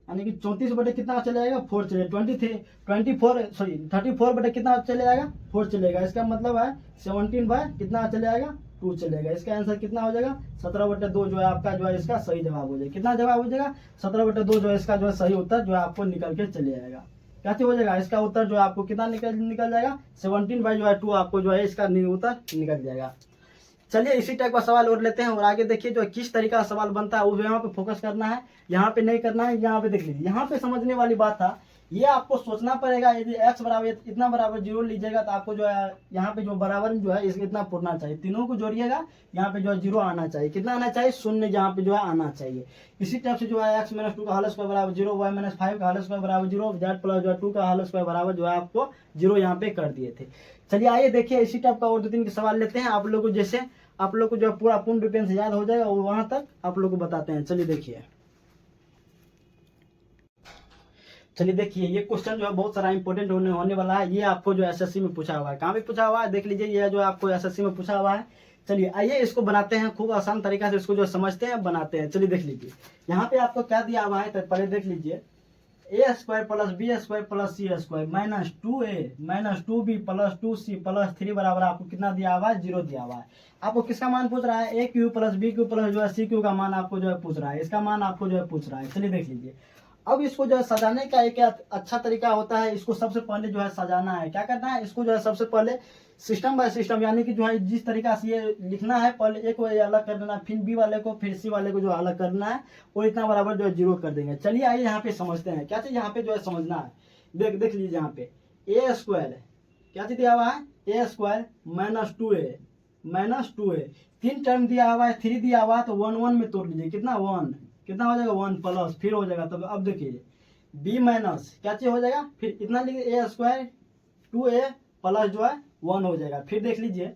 A: यानी कि 34 बटे कितना चले जाएगा 4 चले 34 बटे कितना चले जाएगा 4 चलेगा। इसका मतलब है 17 बाय कितना चले जाएगा 2 चलेगा। इसका आंसर कितना हो जाएगा 17/2 जो है आपका जो है इसका सही जवाब हो जाएगा। कितना जवाब हो जाएगा 17/2 जो है इसका जो है सही उत्तर जो है आपको निकल के चले जाएगा। क्या हो जाएगा इसका उत्तर जो है आपको कितना निकल जाएगा 17/2 आपको जो है इसका उत्तर निकल जाएगा। चलिए इसी टाइप का सवाल और लेते हैं और आगे देखिए जो किस तरीका का सवाल बनता है वो यहाँ पे फोकस करना है, यहाँ पे नहीं करना है। यहाँ पे देख लीजिए, यहाँ पे समझने वाली बात था, ये आपको सोचना पड़ेगा। यदि x बराबर इतना बराबर 0 लीजिएगा तो आपको जो है यहाँ पे जो बराबर जो है इसका इतना पुरना चाहिए, तीनों को जोड़िएगा यहाँ पे जो है 0 आना चाहिए। कितना आना चाहिए 0 यहाँ पे जो है आना चाहिए। इसी टाइप से जो है x - 2 का होल स्क्वायर बराबर 0, y - 5 का होल स्क्वायर बराबर 0, z प्लस जो है 2 का होल स्क्वायर बराबर जो है आपको 0 यहाँ पे कर दिए थे। चलिए आइए देखिए इसी टाइप का और 2-3 सवाल लेते हैं। आप लोग को जैसे आप लोग को जो पूरा पूर्ण रूपेण से याद हो जाएगा और वहां तक आप लोग को बताते हैं। चलिए देखिए ये क्वेश्चन जो है बहुत सारा इंपॉर्टेंट होने वाला है। ये आपको जो एसएससी में पूछा हुआ है, कहाँ पे पूछा हुआ है देख लीजिए, ये जो आपको एसएससी में पूछा हुआ है। चलिए आइए इसको बनाते हैं, खूब आसान तरीका से इसको जो समझते हैं बनाते हैं। चलिए देख लीजिए यहाँ पे आपको क्या दिया हुआ है, तो पहले देख लीजिए a square plus B square plus C square -2a - 2b plus 2c plus 3 बराबर आपको कितना दिया हुआ है 0 दिया हुआ है। आपको किसका मान पूछ रहा है, a cube plus B cube plus जो है सी क्यू का मान आपको जो है पूछ रहा है, इसका मान आपको जो है पूछ रहा है। चलिए देख लीजिए अब इसको जो है सजाने का एक अच्छा तरीका होता है, इसको सबसे पहले जो है सजाना है। क्या करना है, इसको जो है सबसे पहले सिस्टम बाय सिस्टम, यानी कि जो है जिस तरीका से ये लिखना है, पहले एक को अलग कर देना, फिर बी वाले को फिर सी वाले को जो अलग करना है और इतना बराबर जो है 0 कर देंगे। चलिए आइए यहाँ पे समझते हैं क्या चीज यहाँ पे जो है समझना है। देख लीजिए यहाँ पे a स्क्वायर क्या चीज दिया हुआ है, a स्क्वायर -2a 3 टर्म दिया हुआ है, 3 दिया हुआ है तो 1 1 में तोड़ लीजिए, कितना 1 कितना हो जाएगा 1 प्लस फिर हो जाएगा। तब अब देखिए b माइनस क्या चीज हो जाएगा, फिर इतना लिखिए a स्क्वायर 2a प्लस जो है 1 हो जाएगा। फिर देख लीजिए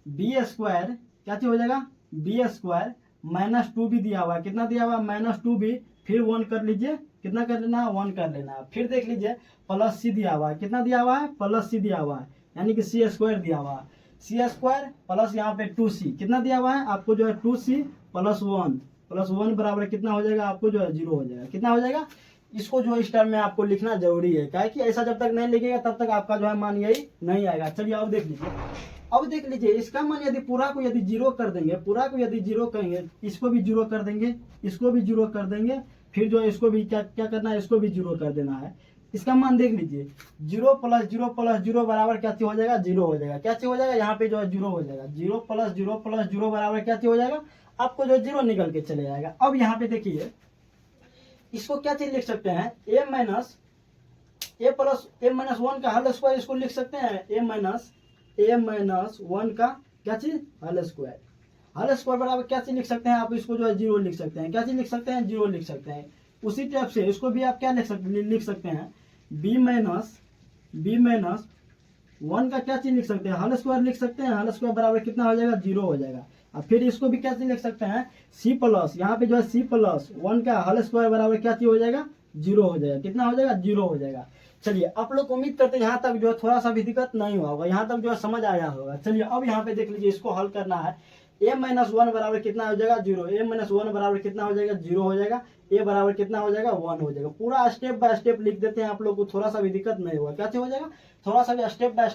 A: b स्क्वायर क्या चीज हो जाएगा b स्क्वायर -2b दिया हुआ है, कितना दिया हुआ है -2b, फिर 1 कर लीजिए, कितना कर लेना है 1 कर लेना है। फिर देख लीजिए प्लस c दिया हुआ है, कितना दिया हुआ है प्लस c दिया हुआ है, यानी कि c स्क्वायर दिया हुआ है, c स्क्वायर प्लस यहाँ पे 2c कितना दिया हुआ है आपको जो है 2c प्लस 1 बराबर कितना हो जाएगा आपको जो है 0 हो जाएगा। कितना हो जाएगा, इसको जो इस टर्म में आपको लिखना जरूरी है, क्या है कि ऐसा जब तक नहीं लिखेगा तब तक आपका जो है मान यही नहीं आएगा। चलिए अब देख लीजिए इसका मान यदि पूरा को यदि 0 कर देंगे, पूरा को यदि 0 करेंगे, इसको भी 0 कर देंगे, इसको भी 0 कर देंगे, फिर जो है इसको भी क्या करना है, इसको भी 0 कर देना है। इसका मान देख लीजिए 0 प्लस 0 बराबर क्या चीज हो जाएगा 0 हो जाएगा। क्या चीज हो जाएगा यहाँ पे जो है 0 हो जाएगा, 0 प्लस 0 बराबर क्या चीज हो जाएगा आपको जो 0 निकल के चले जाएगा। अब यहाँ पे देखिए इसको क्या चीज लिख सकते हैं, a माइनस 1 का होल स्क्वायर इसको लिख सकते हैं, a माइनस 1 का क्या चीज होल स्क्वायर बराबर क्या चीज लिख सकते हैं आप, इसको जो है 0 लिख सकते हैं। क्या चीज लिख सकते हैं 0 लिख सकते हैं। उसी टाइप से इसको भी आप क्या लिख सकते हैं b माइनस 1 का क्या चीज लिख सकते हैं होल स्क्वायर लिख सकते हैं, होल स्क्वायर बराबर कितना हो जाएगा 0 हो जाएगा। अब फिर इसको भी क्या चीज लिख सकते हैं c प्लस, यहाँ पे जो है c प्लस 1 का होल स्क्वायर बराबर क्या चीज हो जाएगा 0 हो जाएगा। कितना हो जाएगा 0 हो जाएगा। चलिए आप लोग उम्मीद करते हैं यहाँ तक जो है थोड़ा सा भी दिक्कत नहीं हुआ होगा, यहाँ तक जो है समझ आया होगा। चलिए अब यहाँ पे देख लीजिए इसको हल करना है, a माइनस 1 बराबर कितना हो जाएगा 0, a माइनस 1 बराबर कितना हो जाएगा 0 हो जाएगा, a बराबर कितना हो जाएगा 1 हो जाएगा। पूरा स्टेप बाय स्टेप लिख देते हैं, आप लोग को थोड़ा सा भी दिक्कत नहीं होगा। क्या हो जाएगा थोड़ा सा भी स्टेप बाय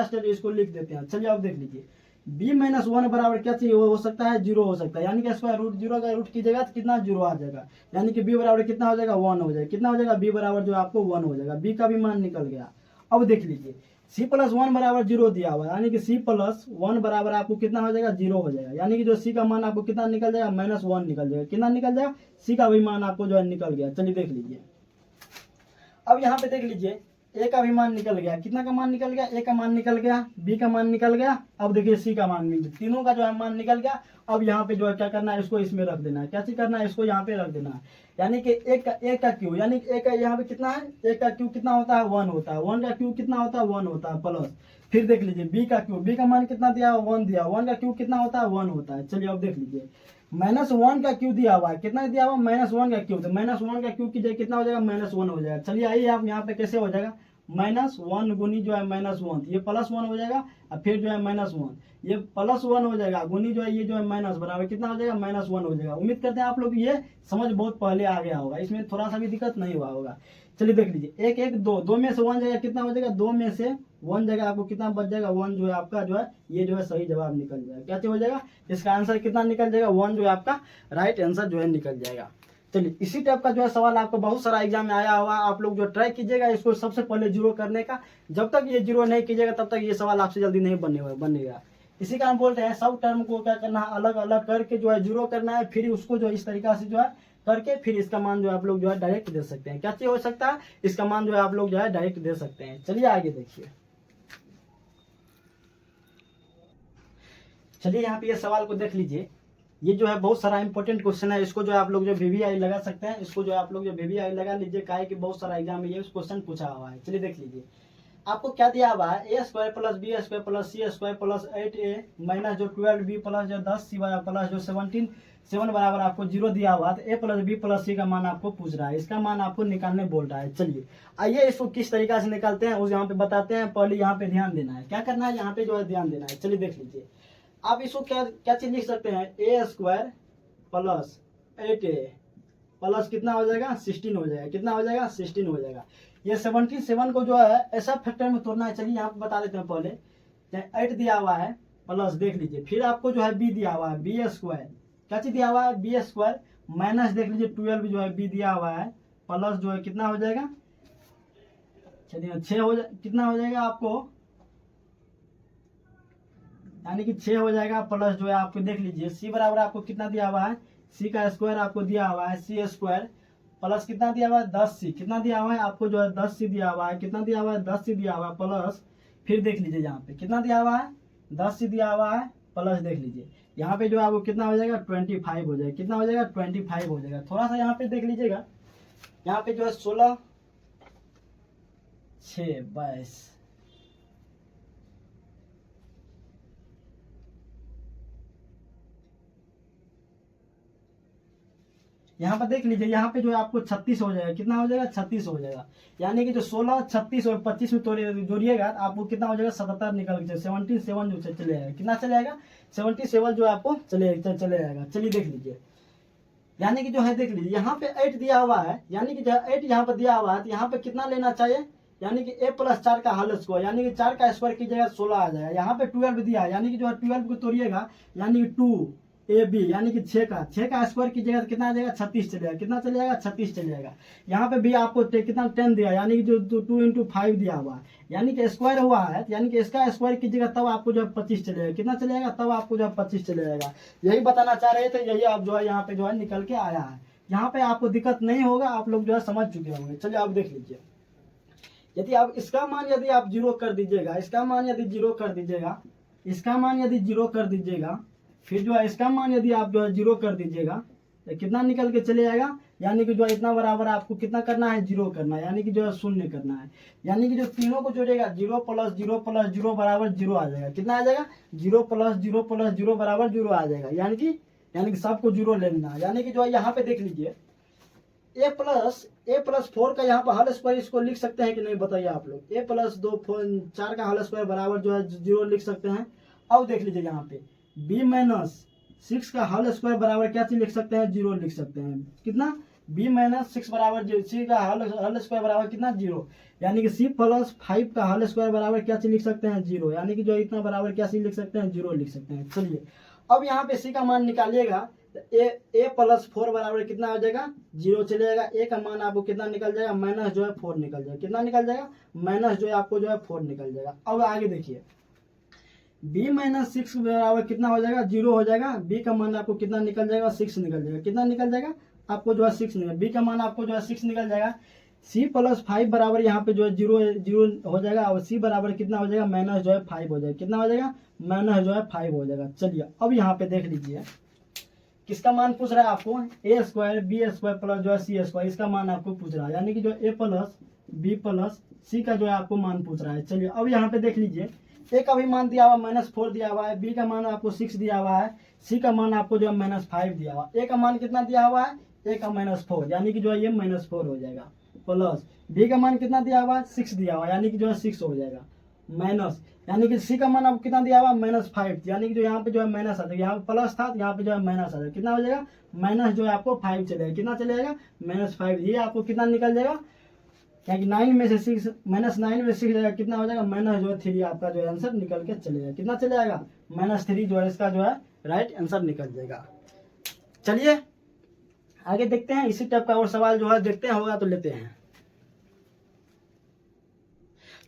A: स्टेप इसको लिख देते हैं। चलिए अब देख लीजिए b माइनस 1 बराबर क्या चाहिए हो सकता है 0 हो सकता है, यानी कि स्क्वायर रूट 0 का रूट कीजिएगा तो कितना 0 आ जाएगा, यानी कि b बराबर कितना हो जाएगा 1 हो जाएगा। कितना हो जाएगा b बराबर जो आपको 1 हो जाएगा, b का भी मान निकल गया। अब देख लीजिए c प्लस 1 बराबर 0 दिया हुआ है, यानी कि c प्लस 1 बराबर आपको कितना हो जाएगा 0 हो जाएगा, यानी कि जो c का मान आपको कितना निकल जाएगा -1 निकल जाएगा। कितना निकल जाएगा c का भी मान आपको जो है निकल गया। चलिए देख लीजिए अब यहाँ पे देख लीजिए ए का भी मान निकल गया, कितना का मान निकल गया, ए का मान निकल गया, बी का मान निकल गया, अब देखिए सी का मान निकल, तीनों का जो है मान निकल गया। अब यहाँ पे जो है क्या करना है, इसको इसमें रख देना है, क्या चीज करना है, इसको यहाँ पे रख देना है। यानी कि ए का क्यू, यानी कि ए का यहाँ पे कितना है, ए का क्यू कितना होता है 1 होता है, 1 का क्यू कितना होता है 1 होता है प्लस। फिर देख लीजिए बी का क्यू, बी का मान कितना दिया 1 दिया, 1 का क्यू कितना होता है 1 होता है। चलिए अब देख लीजिए -1 का क्यू दिया हुआ है, कितना दिया हुआ -1 का क्यू, तो -1 का क्यू की जगह कितना हो जाएगा -1 हो जाएगा। चलिए आइए आप यहाँ पे कैसे हो जाएगा, -1 गुनी जो है -1, ये +1 हो जाएगा, और फिर जो है -1 ये +1 हो जाएगा, गुनी जो है ये जो है माइनस बराबर कितना हो जाएगा -1 हो जाएगा। उम्मीद करते हैं आप लोग ये समझ बहुत पहले आ गया होगा, इसमें थोड़ा सा भी दिक्कत नहीं हुआ होगा। चलिए देख लीजिए 1 1 2, 2 में से 1 जगह कितना हो जाएगा, 2 में से 1 जगह आपको कितना बच जाएगा 1 जो है आपका जो है ये जो है सही जवाब निकल जाएगा। क्या हो जाएगा, इसका आंसर कितना निकल जाएगा 1 जो है आपका राइट आंसर जो है निकल जाएगा। चलिए इसी टाइप का जो है सवाल आपको बहुत सारा एग्जाम में आया हुआ, आप लोग जो ट्राई कीजिएगा इसको सबसे पहले जीरो करने का। जब तक ये जीरो नहीं कीजिएगा तब तक ये सवाल आपसे जल्दी नहीं बनेगा। इसी कारण बोलते हैं सब टर्म को क्या करना है, अलग अलग करके जो है जीरो करना है, फिर उसको जो इस तरीका से जो है करके फिर इसका मान जो है आप लोग जो है डायरेक्ट दे सकते हैं। क्या चीज हो सकता है, इसका मान जो है आप लोग जो है डायरेक्ट दे सकते हैं। चलिए आगे देखिए, चलिए यहाँ पे ये सवाल को देख लीजिए, ये जो है बहुत सारा इंपॉर्टेंट क्वेश्चन है, इसको जो है आप लोग जो VVI लगा सकते हैं, इसको जो है आप लोग जो VVI लगा लीजिए, का है कि बहुत सारा एग्जाम में ये क्वेश्चन पूछा हुआ है। चलिए देख लीजिए, आपको क्या दिया हुआ है, a² + b² + c² + 8a minus जो 12b प्लस जो 10c प्लस जो 7 बराबर आपको 0 दिया हुआ है, तो a + b + c का मान आपको पूछ रहा है, इसका मान आपको निकालने बोल रहा है। चलिए आइए इसको किस तरीका से निकालते हैं उस यहाँ पे बताते हैं। पहले यहाँ पे ध्यान देना है, क्या करना है, यहाँ पे जो है ध्यान देना है। चलिए देख लीजिए, आप इसको क्या चीज लिख सकते हैं, a² + 8a प्लस कितना हो जाएगा 16 हो जाएगा, कितना हो जाएगा 16 हो जाएगा। ये 77 को जो है ऐसा फैक्टर में तोड़ना है। चलिए यहाँ पे बता देते हैं, पहले 8 दिया हुआ है प्लस देख लीजिए, फिर आपको जो है b दिया हुआ है b², क्या चीज दिया हुआ है b² माइनस देख लीजिए 12 जो है b दिया हुआ है प्लस जो है कितना हो जाएगा, चलिए 6 हो जाए, कितना हो जाएगा आपको, यानी कि 6 हो जाएगा प्लस जो है आपको देख लीजिए c बराबर आपको कितना दिया हुआ है, c का स्क्वायर आपको दिया हुआ है c² प्लस कितना दिया हुआ है 10c, कितना दिया हुआ है आपको जो है 10c दिया हुआ है, कितना दिया हुआ है 10c दिया हुआ है प्लस फिर देख लीजिए यहाँ पे कितना दिया हुआ है 10c दिया हुआ है प्लस देख लीजिए यहाँ पे जो है आपको कितना हो जाएगा 25 हो जाएगा, कितना हो जाएगा 25 हो जाएगा। थोड़ा सा यहाँ पे देख लीजिएगा, यहाँ पे जो है 16 6 22 यहाँ पर देख लीजिए, यहाँ पे जो है आपको 36 हो जाएगा, कितना हो जाएगा 36 हो जाएगा। यानी कि जो 16 36 और 25 में जोड़िएगा आपको कितना हो जाएगा 77 निकल के 77 जो चले जाएगा, कितना चले जाएगा 77 जो आपको चले जाएगा। चलिए देख लीजिए, यानी कि जो है देख लीजिए यहाँ पे 8 दिया हुआ है, यानी कि जो 8 यहाँ पर दिया हुआ है तो यहाँ पे कितना लेना चाहिए, यानी कि a + 4 का होल स्क्वायर, यानी कि 4 का स्क्वायर की जगह 16 आ जाएगा। यहाँ पे 12 दिया है, यानी कि जो है 12 को तोड़िएगा यानी कि 2ab यानी कि 6 का स्क्वायर की जगह कितना आ जाएगा 36 चले जाएगा, कितना चले जाएगा 36 चले जाएगा। यहाँ पे भी आपको कितना 10 दिया, यानी कि जो 2 × 5 दिया हुआ है, यानी कि स्क्वायर हुआ है, यानी कि इसका स्क्वायर की जगह तब आपको जो है 25 चलेगा, कितना चलेगा तब आपको जो है 25 चले जाएगा। यही बताना चाह रहे थे, यही आप जो है यहाँ पे जो है निकल के आया है। यहाँ पे आपको दिक्कत नहीं होगा, आप लोग जो है समझ चुके होंगे। चलिए आप देख लीजिए, यदि आप इसका मान यदि आप 0 कर दीजिएगा, इसका मान यदि 0 कर दीजिएगा, इसका मान यदि 0 कर दीजिएगा, फिर जो है इसका मान यदि आप जो है 0 कर दीजिएगा तो कितना निकल के चले जाएगा, यानी कि जो है इतना बराबर आपको कितना करना है 0 करना है, यानी कि जो है 0 करना है। यानी कि जो तीनों को जोड़ेगा 0 + 0 + 0 बराबर 0 आ जाएगा, कितना आ जाएगा 0 + 0 + 0 बराबर 0 आ जाएगा। यानी कि सबको 0 ले लेना है। यानी कि जो है यहाँ पे देख लीजिए a + 4 का यहाँ पर होल स्क्वायर इसको लिख सकते हैं कि नहीं बताइए आप लोग, a + 2 4 का होल स्क्वायर बराबर जो है 0 लिख सकते हैं। अब देख लीजिए यहाँ पे b - 6 का होल स्क्वायर बराबर क्या चीज लिख सकते हैं 0 लिख सकते हैं, कितना b - 6 बराबर c का होल स्क्वायर बराबर कितना 0, यानी कि c + 5 का होल स्क्वायर बराबर क्या चीज लिख सकते हैं 0, यानी कि जो इतना बराबर क्या चीज लिख सकते हैं 0 लिख सकते हैं। चलिए अब यहाँ पे c का मान निकालिएगा, a + 4 बराबर कितना हो जाएगा 0 चले जाएगा, a का मान आपको कितना निकल जाएगा माइनस जो है 4 निकल जाएगा, कितना निकल जाएगा माइनस जो है आपको जो है 4 निकल जाएगा। अब आगे देखिए b - 6 बराबर कितना हो जाएगा 0 हो जाएगा, b का मान आपको कितना निकल जाएगा 6 निकल जाएगा, कितना निकल जाएगा आपको जो है 6 निकल, b का मान आपको जो है 6 निकल जाएगा। सी प्लस 5 बराबर यहाँ पे जो है जीरो जीरो हो जाएगा, और सी बराबर कितना हो जाएगा, माइनस जो है 5 हो जाएगा। कितना हो जाएगा, माइनस जो है 5 हो जाएगा। चलिए अब यहाँ पे देख लीजिए किसका मान पूछ रहा है आपको, ए स्क्वायर बी स्क्वायर प्लस जो है सी स्क्वायर, इसका मान आपको पूछ रहा है, यानी कि जो ए प्लस बी प्लस सी का जो है आपको मान पूछ रहा है। चलिए अब यहाँ पे देख लीजिए, ए का भी मान दिया हुआ -4 दिया हुआ है, बी का मान आपको 6 दिया हुआ है, सी का मान आपको जो है -5 दिया हुआ है। ए का मान कितना दिया हुआ है, ए का -4, यानी कि जो है ये -4 हो जाएगा, प्लस बी का मान कितना दिया हुआ है, 6 दिया हुआ है, यानी कि जो है 6 हो जाएगा, माइनस यानी कि सी का मान आपको कितना दिया हुआ -5, यानी कि जो यहाँ पे जो है माइनस आ जाएगा, यहाँ पे प्लस था तो यहाँ पे जो है माइनस आ जाएगा। कितना हो जाएगा, माइनस जो है आपको 5 चलेगा। कितना चलेगा, -5। ये आपको कितना निकल जाएगा, क्योंकि 9 में से 6 -9 में 6 जाएगा, कितना हो जाएगा, माइनस जो है 3 आपका जो है आंसर निकल के चलेगा। कितना चले जाएगा, -3 जो है इसका जो है राइट आंसर निकल जाएगा। चलिए आगे देखते हैं, इसी टाइप का और सवाल जो है देखते हैं, होगा तो लेते हैं।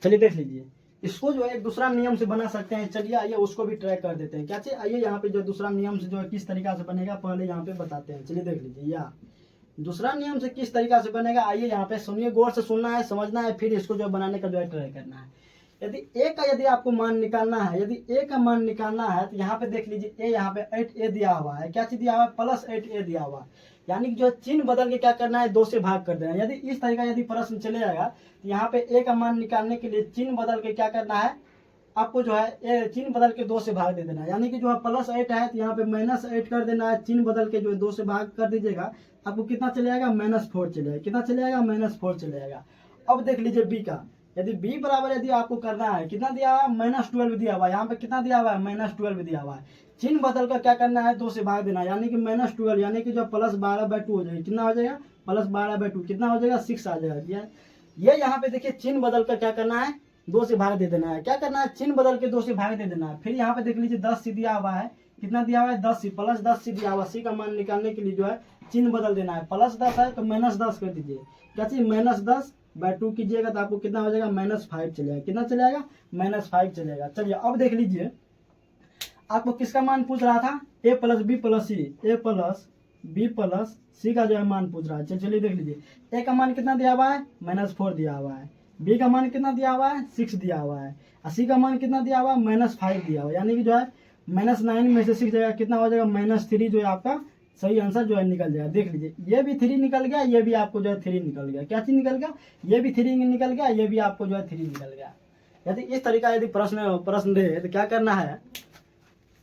A: चलिए देख लीजिए, इसको जो है एक दूसरा नियम से बना सकते हैं। चलिए आइए उसको भी ट्राई कर देते हैं। क्या चाहिए, आइए यहाँ पे जो दूसरा नियम से जो है किस तरीका से बनेगा पहले यहाँ पे बताते हैं। चलिए देख लीजिए, या दूसरा नियम से किस तरीका से बनेगा, आइए यहाँ पे सुनिए, गौर से सुनना है, समझना है, फिर इसको जो बनाने का जो है ट्राई करना है। यदि ए का यदि आपको मान निकालना है, यदि ए का मान निकालना है तो यहाँ पे देख लीजिए, ए यहाँ पे 8a दिया हुआ है, क्या चीज दिया हुआ है, +8a दिया हुआ है, यानी कि जो चिन्ह बदल के क्या करना है, 2 से भाग कर देना है। यदि इस तरीका यदि प्रश्न चले जाएगा तो यहाँ पे ए का मान निकालने के लिए चिन्ह बदल के क्या करना है, आपको जो है चिन्ह बदल के 2 से भाग दे देना है, यानी कि जो है +8 है तो यहाँ पे -8 कर देना है, चिन्ह बदल के जो है 2 से भाग कर दीजिएगा, आपको कितना चले जाएगा, -4 चले जाएगा। कितना चले जाएगा, -4 चले जाएगा। अब देख लीजिए बी का, यदि बी बराबर यदि आपको करना है, कितना दिया हुआ है, -12 दिया हुआ है, यहाँ पे कितना दिया हुआ है, -12 दिया हुआ है, चिन्ह बदल कर क्या करना है, 2 से भाग देना है, यानी कि -12 यानी कि जो +12/2 हो जाएगा। कितना हो जाएगा, +12/2, कितना हो जाएगा, 6 आ जाएगा। ये यहाँ पे देखिए चिन्ह बदल कर क्या करना है, 2 से भाग दे देना है। क्या करना है, चिन्ह बदल के 2 से भाग दे देना है। फिर यहाँ पे देख लीजिए 10 सी दिया हुआ है, कितना दिया हुआ है, 10 +10 सी दिया हुआ, सी का मान निकालने के लिए जो है चिन्ह बदल देना है, +10 है तो -10 कर दीजिए, क्या चीज, -10/2 कीजिएगा तो आपको कितना हो जाएगा, -5 चलेगा। कितना चलेगा, -5 चलेगा। चलिए अब देख लीजिए, आपको किसका मान पूछ रहा था, ए प्लस बी प्लस सी, ए प्लस बी प्लस सी का जो है मान पूछ रहा है। चलिए देख लीजिए, ए का मान कितना दिया हुआ है, -4 दिया हुआ है, बी का मान कितना दिया हुआ है, 6 दिया हुआ है, और सी का मान कितना दिया हुआ है, -5 दिया हुआ है, यानी कि जो है -9 में से 6 जाएगा, कितना हो जाएगा, -3 जो है आपका सही आंसर जो है निकल जाएगा। देख लीजिए, ये भी 3 निकल गया, ये भी आपको जो है 3 निकल गया। क्या चीज निकल गया, ये भी 3 निकल गया, ये भी आपको जो है 3 निकल गया। यदि इस तरीका यदि प्रश्न दे तो क्या करना है,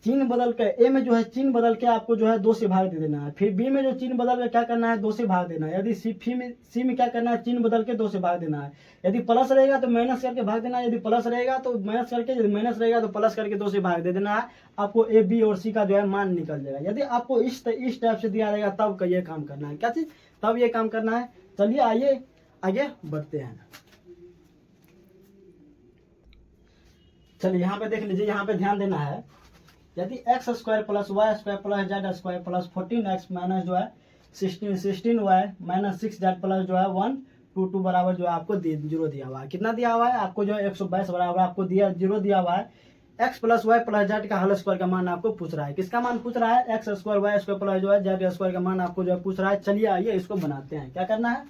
A: चिन्ह बदल के, ए में जो है चिन्ह बदल के आपको जो है 2 से भाग दे देना है, फिर बी में जो चिन्ह बदल के क्या करना है, 2 से भाग देना है, यदि सी में क्या करना है, चिन्ह बदल के 2 से भाग देना है, यदि प्लस रहेगा तो माइनस करके भाग देना है, यदि प्लस रहेगा तो माइनस करके, यदि माइनस रहेगा तो प्लस करके 2 से भाग दे देना है, आपको ए बी और सी का जो है मान निकल जाएगा। यदि आपको इस टाइप से दिया जाएगा तब ये काम करना है, क्या चीज, तब ये काम करना है। चलिए आइए आगे बढ़ते हैं। चलिए यहाँ पे देख लीजिए, यहाँ पे ध्यान देना है, यदि x² + y² + z² + 14x minus जो है 16y - 6z प्लस जो है 122 बराबर जो है आपको 0 दिया हुआ है। कितना दिया हुआ है, आपको जो है 122 बराबर आपको दिया 0 दिया हुआ है। x + y + z का होल स्क्वायर का मान आपको पूछ रहा है। किसका मान पूछ रहा है, x² y² प्लस जो है z² का मान आपको जो है पूछ रहा है। चलिए आइए इसको बनाते हैं। क्या करना है,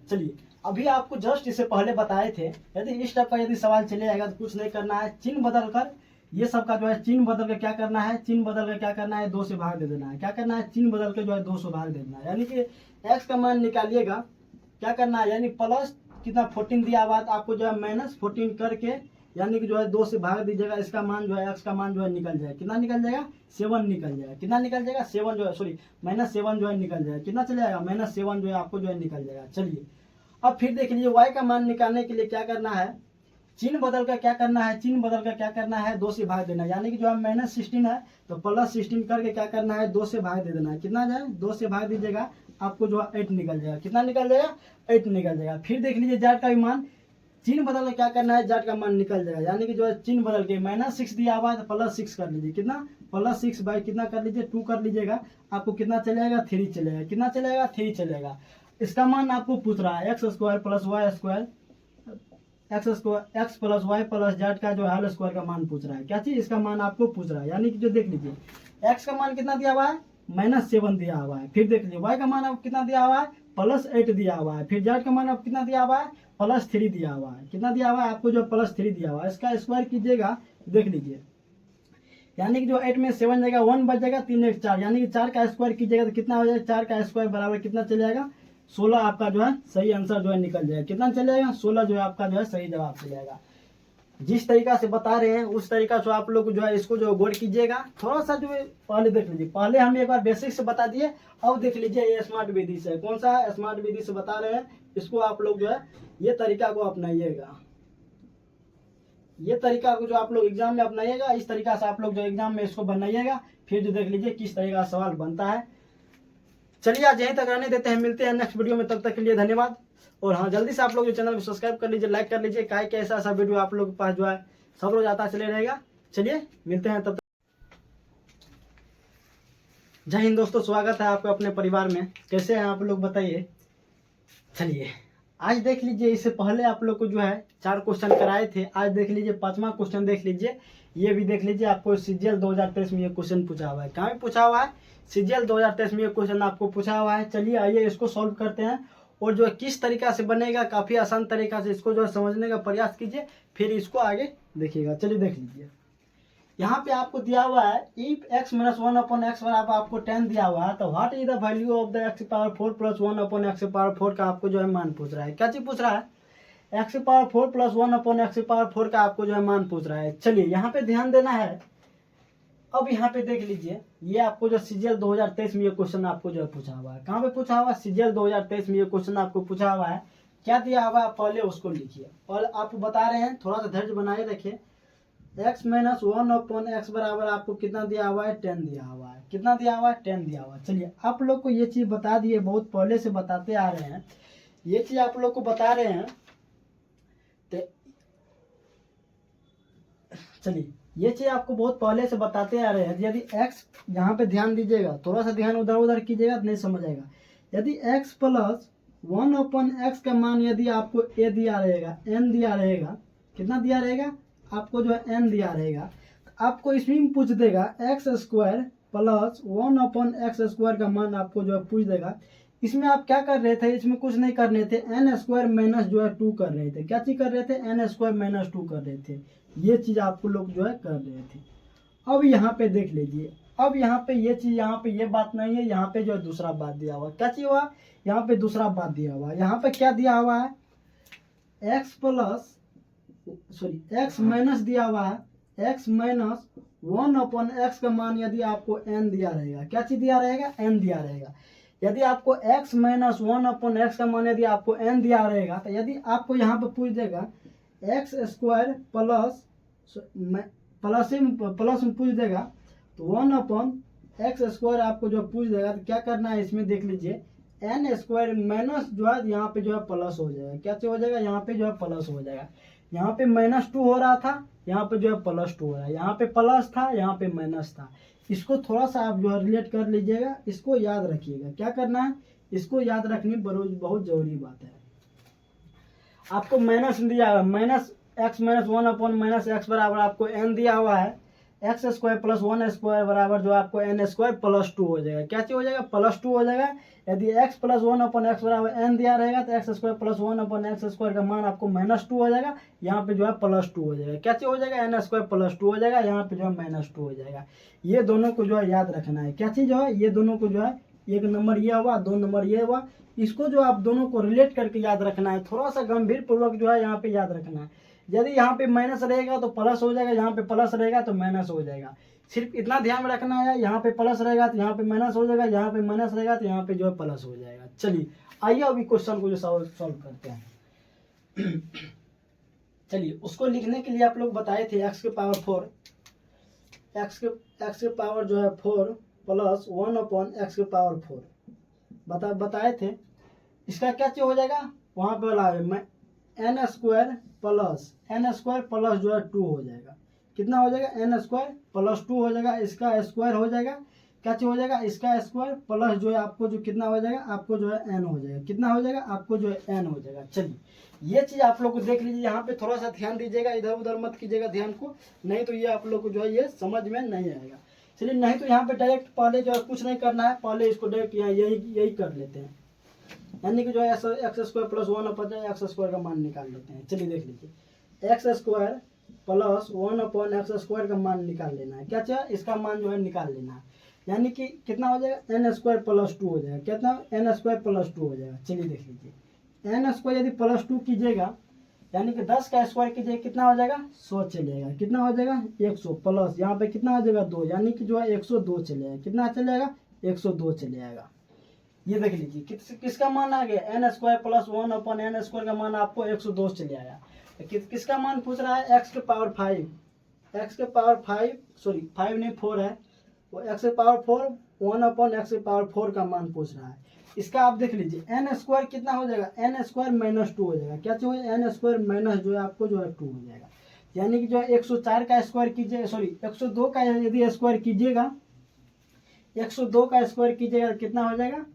A: चलिए अभी आपको जस्ट इससे पहले बताए थे, यदि इस टाइप का यदि सवाल चले जाएगा तो कुछ नहीं करना है, चिन्ह बदल कर ये सब का जो है चिन्ह बदल के क्या करना है, चिन्ह बदल के क्या करना है, 2 से भाग दे देना है। क्या करना है, चिन्ह बदल के जो है 2 से भाग दे देना है, यानी कि x का मान निकालिएगा, क्या करना है, यानी प्लस कितना 14 दिया हुआ तो आपको जो है -14 करके, यानी कि जो है 2 से भाग दीजिएगा, इसका मान जो है x का मान जो है निकल जाएगा। कितना निकल जाएगा, 7 निकल जाएगा। कितना निकल जाएगा, 7 जो है, सॉरी -7 जो है निकल जाएगा। कितना चले जाएगा, -7 जो है आपको जो है निकल जाएगा। चलिए अब फिर देख लीजिए, y का मान निकालने के लिए क्या करना है, चिन्ह बदल कर क्या करना है, चिन्ह बदल कर क्या करना है, 2 से भाग देना है, यानी कि जो है -16 है तो +16 करके क्या करना है, 2 से भाग दे देना है। कितना जाए, 2 से भाग दीजिएगा, आपको जो है 8 निकल जाएगा। कितना निकल जाएगा, 8 निकल जाएगा। फिर देख लीजिए z का भी मान, चिन्ह बदल कर क्या करना है, z का मान निकल जाएगा, यानी कि जो है चिन्ह बदल के -6 दिया हुआ है तो +6 कर लीजिए। कितना, +6 बाई कितना कर लीजिए, 2 कर लीजिएगा, आपको कितना चलेगा, 3 चलेगा। कितना चलेगा, 3 चलेगा। इसका मान आपको पूछ रहा है, x² + y² x + y + z का जो है होल स्क्वायर का मान पूछ रहा है। क्या चीज, इसका मान आपको पूछ रहा है, यानी कि जो देख लीजिए x का मान कितना दिया हुआ है, -7 दिया हुआ है। फिर देख लीजिए y का मान आपको कितना दिया हुआ है, +8 दिया हुआ है, फिर z का मान अब कितना दिया हुआ है +3 दिया हुआ है, कितना दिया हुआ है आपको जो +3 दिया हुआ है, इसका स्क्वायर कीजिएगा देख लीजिए, यानी कि जो 8 में 7 जाएगा 1 बच जाएगा, 3 1 4, यानी कि 4 का स्क्वायर कीजिएगा तो कितना हो जाएगा, 4 का स्क्वायर बराबर कितना चल जाएगा 16, आपका जो है सही आंसर जो है निकल जाएगा, कितना चल जाएगा 16 जो है आपका जो है सही जवाब चल जाएगा। जिस तरीका से बता रहे हैं उस तरीका से आप लोग जो है इसको जो गौर कीजिएगा, थोड़ा सा जो है पहले देख लीजिए, पहले हम एक बार बेसिक से बता दिए, अब देख लीजिए ये स्मार्ट विधि से, कौन सा स्मार्ट विधि से बता रहे हैं, इसको आप लोग जो है ये तरीका को अपनाइएगा, ये तरीका को जो आप लोग एग्जाम में अपनाइएगा, इस तरीका से आप लोग जो एग्जाम में इसको बनाइएगा, फिर जो देख लीजिए किस तरीका का सवाल बनता है। चलिए आज यहीं तक रहने देते हैं, मिलते हैं नेक्स्ट वीडियो में, तब तक के लिए धन्यवाद। और हाँ, जल्दी से आप लोग जो चैनल को सब्सक्राइब कर लीजिए, लाइक कर लीजिए, क्या क्या ऐसा वीडियो आप लोग के पास जो है सब रोज आता चले रहेगा। चलिए मिलते हैं तब तक। जय हिंद दोस्तों, स्वागत है आपका अपने परिवार में, कैसे हैं आप लोग बताइए। चलिए आज देख लीजिए, इससे पहले आप लोग को जो है 4 क्वेश्चन कराए थे, आज देख लीजिए 5वां क्वेश्चन देख लीजिए, ये भी देख लीजिए, आपको CGL 2023 में ये क्वेश्चन पूछा हुआ है, कहाँ में पूछा हुआ है CGL 2023 में ये क्वेश्चन आपको पूछा हुआ है। चलिए आइए इसको सॉल्व करते हैं, और जो है किस तरीका से बनेगा, काफ़ी आसान तरीका से इसको जो है समझने का प्रयास कीजिए, फिर इसको आगे देखिएगा। चलिए देख लीजिए, यहाँ पे आपको दिया हुआ है इफ x - 1/x बराबर आपको 10 दिया हुआ है, तो what is the value of the x⁴ + 1/x⁴ का आपको जो है मान पूछ रहा है। क्या चीज पूछ रहा है, x⁴ + 1/x⁴ का आपको जो है मान पूछ रहा है। चलिए यहाँ पे ध्यान देना है। अब यहाँ पे देख लीजिए, ये आपको जो CGL 2023 में ये क्वेश्चन आपको जो है पूछा हुआ है, कहाँ पे पूछा हुआ है CGL 2023 में ये क्वेश्चन आपको पूछा हुआ है, क्या दिया हुआ है पहले उसको लिखिए, और आप बता रहे हैं थोड़ा सा धैर्य बनाए रखिए। x - 1/x बराबर आपको कितना दिया हुआ है 10 दिया हुआ है, कितना दिया हुआ है 10 दिया हुआ है। चलिए आप लोग को ये चीज़ बता दिए, बहुत पहले से बताते आ रहे हैं, ये चीज़ आप लोग को बता रहे हैं। तो चलिए ये चीज़ आपको बहुत पहले से बताते आ रहे हैं। यदि x, यहाँ पे ध्यान दीजिएगा, थोड़ा सा ध्यान उधर उधर कीजिएगा तो नहीं समझ आएगा। यदि x + 1/x का मान यदि आपको a दिया रहेगा, n दिया रहेगा, कितना दिया रहेगा आपको जो है n दिया रहेगा, आपको इसमें पूछ देगा x² + 1/x² का मान आपको जो है पूछ देगा। इसमें आप क्या कर रहे थे, इसमें कुछ नहीं कर रहे थे, n² - जो है 2 कर रहे थे। क्या चीज़ कर रहे थे, n² - 2 कर रहे थे, ये चीज़ आपको लोग जो है कर रहे थे। अब यहाँ पे देख लीजिए, अब यहाँ पे ये चीज़, यहाँ पे ये बात नहीं है, यहाँ पे जो है दूसरा बात दिया हुआ। क्या चीज़ हुआ, यहाँ पे दूसरा बात दिया हुआ। यहाँ पे क्या दिया हुआ है, x माइनस दिया हुआ है, x - 1/x का मान यदि आपको n दिया रहेगा, क्या चीज़ दिया रहेगा n दिया रहेगा। यदि आपको x - 1/x का मान यदि आपको n दिया रहेगा, तो यदि आपको यहाँ पे पूछ देगा x² प्लस में पूछ देगा, तो 1/x² आपको जो पूछ देगा, तो क्या करना है इसमें देख लीजिए, n² माइनस जो है यहाँ पे जो है प्लस हो जाएगा। क्या हो जाएगा, यहाँ पे जो है प्लस हो जाएगा। यहाँ पे -2 हो रहा था, यहाँ पे जो है +2 हो रहा है, यहाँ पे प्लस था, यहाँ पे माइनस था। इसको थोड़ा सा आप जो है रिलेट कर लीजिएगा, इसको याद रखिएगा। क्या करना है, इसको याद रखनी बहुत जरूरी बात है। आपको माइनस दिया हुआ, -x - 1/-x बराबर आपको n दिया हुआ है, x² + 1² बराबर जो आपको n² + 2 हो जाएगा। क्या चीज हो जाएगा, +2 हो जाएगा। यदि x + 1/x बराबर n दिया रहेगा, तो x² + 1/x² का मान आपको -2 हो जाएगा, यहाँ पे जो है +2 हो जाएगा। क्या चीज हो जाएगा, n² + 2 हो जाएगा, यहाँ पे जो है -2 हो जाएगा। ये दोनों को जो है याद रखना है। क्या चीज जो है, ये दोनों को जो है, 1 नंबर ये हुआ, 2 नंबर ये हुआ, इसको जो आप दोनों को रिलेट करके याद रखना है। थोड़ा सा गंभीर पूर्वक जो है यहाँ पे याद रखना है। यदि यहाँ पे माइनस रहेगा तो प्लस हो जाएगा, यहाँ पे प्लस रहेगा तो माइनस हो जाएगा। सिर्फ इतना ध्यान में रखना है, यहाँ पे प्लस रहेगा तो यहाँ पे माइनस हो जाएगा, यहाँ पे माइनस रहेगा तो यहाँ पे जो है प्लस हो जाएगा। चलिए आइए अभी क्वेश्चन को जो सॉल्व करते हैं। चलिए उसको लिखने के लिए आप लोग बताए थे x⁴, x पावर जो है 4 + 1/x⁴ बताए थे। इसका क्या चीज हो जाएगा, वहाँ पे बोला है n² प्लस जो है 2 हो जाएगा। कितना हो जाएगा, n² + 2 हो जाएगा, इसका स्क्वायर हो जाएगा। क्या चीज हो जाएगा, इसका स्क्वायर प्लस जो है आपको जो कितना हो जाएगा, आपको जो है n हो जाएगा। कितना हो जाएगा, आपको जो है n हो जाएगा। चलिए ये चीज आप लोग को देख लीजिए, यहाँ पे थोड़ा सा ध्यान दीजिएगा, इधर उधर मत कीजिएगा ध्यान को, नहीं तो ये आप लोग को जो है ये समझ में नहीं आएगा। चलिए नहीं तो यहाँ पे डायरेक्ट पहले जो है कुछ नहीं करना है, पहले इसको डायरेक्ट यहाँ यही कर लेते हैं। यानी कि जो है एक्स स्क्वायर प्लस 1/x² का मान निकाल लेते हैं। चलिए देख लीजिए, x² प्लस 1/x² का मान निकाल लेना है। क्या चाहिए, इसका मान जो है निकाल लेना है। यानी कि कितना हो जाएगा, n² + 2 हो जाएगा। कितना, n² + 2 हो जाएगा। चलिए देख लीजिए, n² यदि +2 कीजिएगा यानी कि 10 का स्क्वायर कीजिए, कितना हो जाएगा, 100 चलेगा। कितना हो जाएगा, 100 प्लस यहाँ पे कितना हो जाएगा, 2, यानी कि जो है 102 चलेगा। कितना चलेगा, 102 चले आएगा। ये देख लीजिए किसका मान आ गया, n² + 1/n² का मान आपको 102 चले आया। किसका मान पूछ रहा है, x के पावर 5 सॉरी 5 नहीं 4 है, वो x के पावर 4 1/x के पावर 4 का मान पूछ रहा है। इसका आप देख लीजिए, n² कितना हो जाएगा, n² - 2 हो जाएगा। क्या चाहिए, n² माइनस जो है आपको जो है 2 हो जाएगा। यानी कि जो है 104 का स्क्वायर कीजिए, सॉरी 102 का यदि स्क्वायर कीजिएगा, 102 का स्क्वायर कीजिएगा कितना हो जाएगा,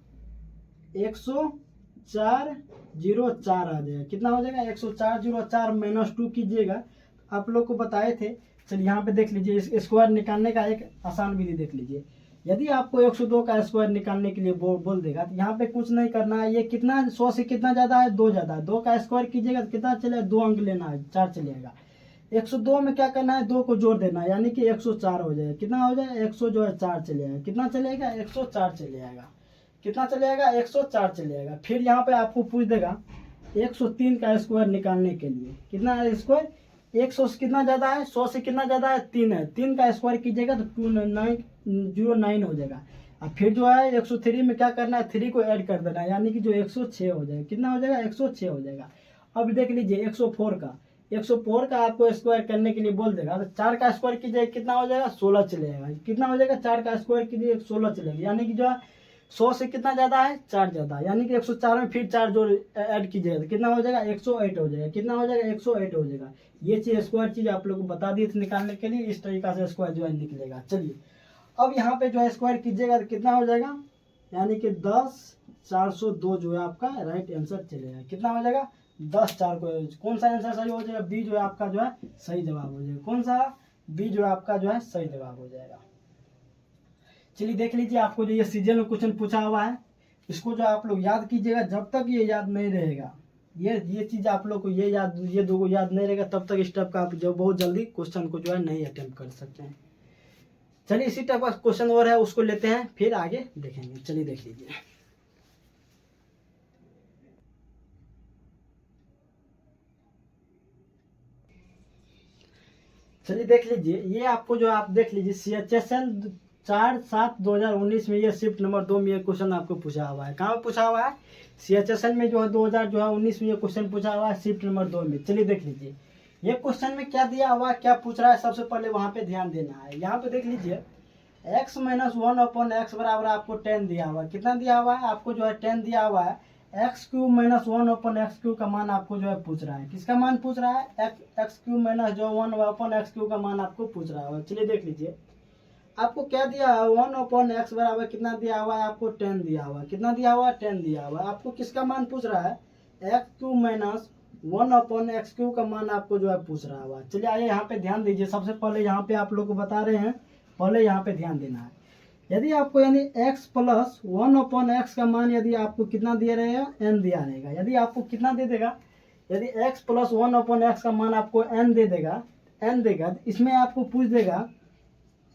A: 10404 आ जाएगा। कितना हो जाएगा, 10404 - 2 कीजिएगा, आप लोग को बताए थे। चलिए यहाँ पे देख लीजिए, इस स्क्वायर निकालने का एक आसान विधि देख लीजिए। यदि आपको 102 का स्क्वायर निकालने के लिए बोल देगा तो यहाँ पे कुछ नहीं करना है। ये कितना 100 से कितना ज़्यादा है, 2 ज़्यादा है। 2 का स्क्वायर कीजिएगा तो कितना चलेगा, 2 अंक लेना है, 4 चलेगा। 102 में क्या करना है, 2 को जोड़ देना है, यानी कि 104 हो जाएगा। कितना हो जाएगा, 100 जो है 4 चले आएगा। कितना चलेगा, 104 चले आएगा। कितना चले आएगा, 104 चले आएगा। फिर यहाँ पे आपको पूछ देगा 103 का स्क्वायर निकालने के लिए, कितना है स्क्वायर, 100 से कितना ज़्यादा है, 100 से कितना ज़्यादा है, 3 है। 3 का स्क्वायर कीजिएगा तो 2909 हो जाएगा। अब फिर जो है 103 में क्या करना है, 3 को ऐड कर देना है, यानी कि जो 106 हो जाएगा। कितना हो जाएगा, 106 हो जाएगा। अब देख लीजिए 104 का आपको स्क्वायर करने के लिए बोल देगा तो 4 का स्क्वायर कीजिए, कितना हो जाएगा, 16 चलेगा। कितना हो जाएगा, 4 का स्क्वायर कीजिए 16 चलेगा। यानी कि जो है 100 से कितना ज़्यादा है, 4 ज़्यादा, यानी कि 104 में फिर 4 जो ऐड कीजिएगा तो कितना हो जाएगा, 108 हो जाएगा। कितना हो जाएगा, 108 हो जाएगा। ये चीज़ स्क्वायर चीज़ आप लोग को बता दी थी निकालने के लिए, इस तरीका से स्क्वायर जो है निकलेगा। चलिए अब यहाँ पे जो है स्क्वायर कीजिएगा तो कितना हो जाएगा, यानी कि 10,402 जो है आपका राइट आंसर चलेगा। कितना हो जाएगा, 10,4 को कौन सा आंसर सही हो जाएगा, बी जो है आपका जो है सही जवाब हो जाएगा। कौन सा, बी जो है आपका जो है सही जवाब हो जाएगा। चलिए देख लीजिए, आपको जो ये सीजन में क्वेश्चन पूछा हुआ है, इसको जो आप लोग याद कीजिएगा। जब तक ये याद नहीं रहेगा, ये चीज़ आप लोग को ये दो को याद नहीं रहेगा, तब तक इस टाइप का आप जो बहुत जल्दी क्वेश्चन को जो है नहीं अटेम्प्ट कर सकते हैं। चलिए इसी टाइप का क्वेश्चन और है, उसको लेते हैं, फिर आगे देखेंगे। चलिए देख लीजिए, चलिए देख लीजिए, ये आपको जो आप देख लीजिए CHSL 4/7/2019 में ये शिफ्ट नंबर 2 में ये क्वेश्चन आपको पूछा हुआ है। कहाँ पूछा हुआ है, CHSL में जो है 2019 में ये क्वेश्चन पूछा हुआ है शिफ्ट नंबर 2 में। चलिए देख लीजिए, ये क्वेश्चन में क्या दिया हुआ है, क्या पूछ रहा है, सबसे पहले वहाँ पे ध्यान देना है। यहाँ पे देख लीजिए, x - 1/x बराबर आपको 10 दिया हुआ है। कितना दिया हुआ है, आपको जो है 10 दिया हुआ है। x³ - 1/x³ का मान आपको जो है पूछ रहा है। किसका मान पूछ रहा है, x³ - जो 1/x³ का मान आपको पूछ रहा है। चलिए देख लीजिए, आपको क्या दिया है, 1/x बराबर कितना दिया हुआ है, आपको 10 दिया हुआ है। कितना दिया हुआ है, 10 दिया हुआ है। आपको किसका मान पूछ रहा है, x³ - 1/x³ का मान आपको जो है पूछ रहा है। चलिए आइए यहाँ पे ध्यान दीजिए। सबसे पहले यहाँ पे आप लोग को बता रहे हैं, पहले यहाँ पे ध्यान देना है। यदि आपको यानी x + 1/x का मान यदि आपको कितना दिया रहेगा, n दिया रहेगा। यदि आपको कितना दे देगा, यदि x + 1/x का मान आपको n दे देगा, n देगा, तो इसमें आपको पूछ देगा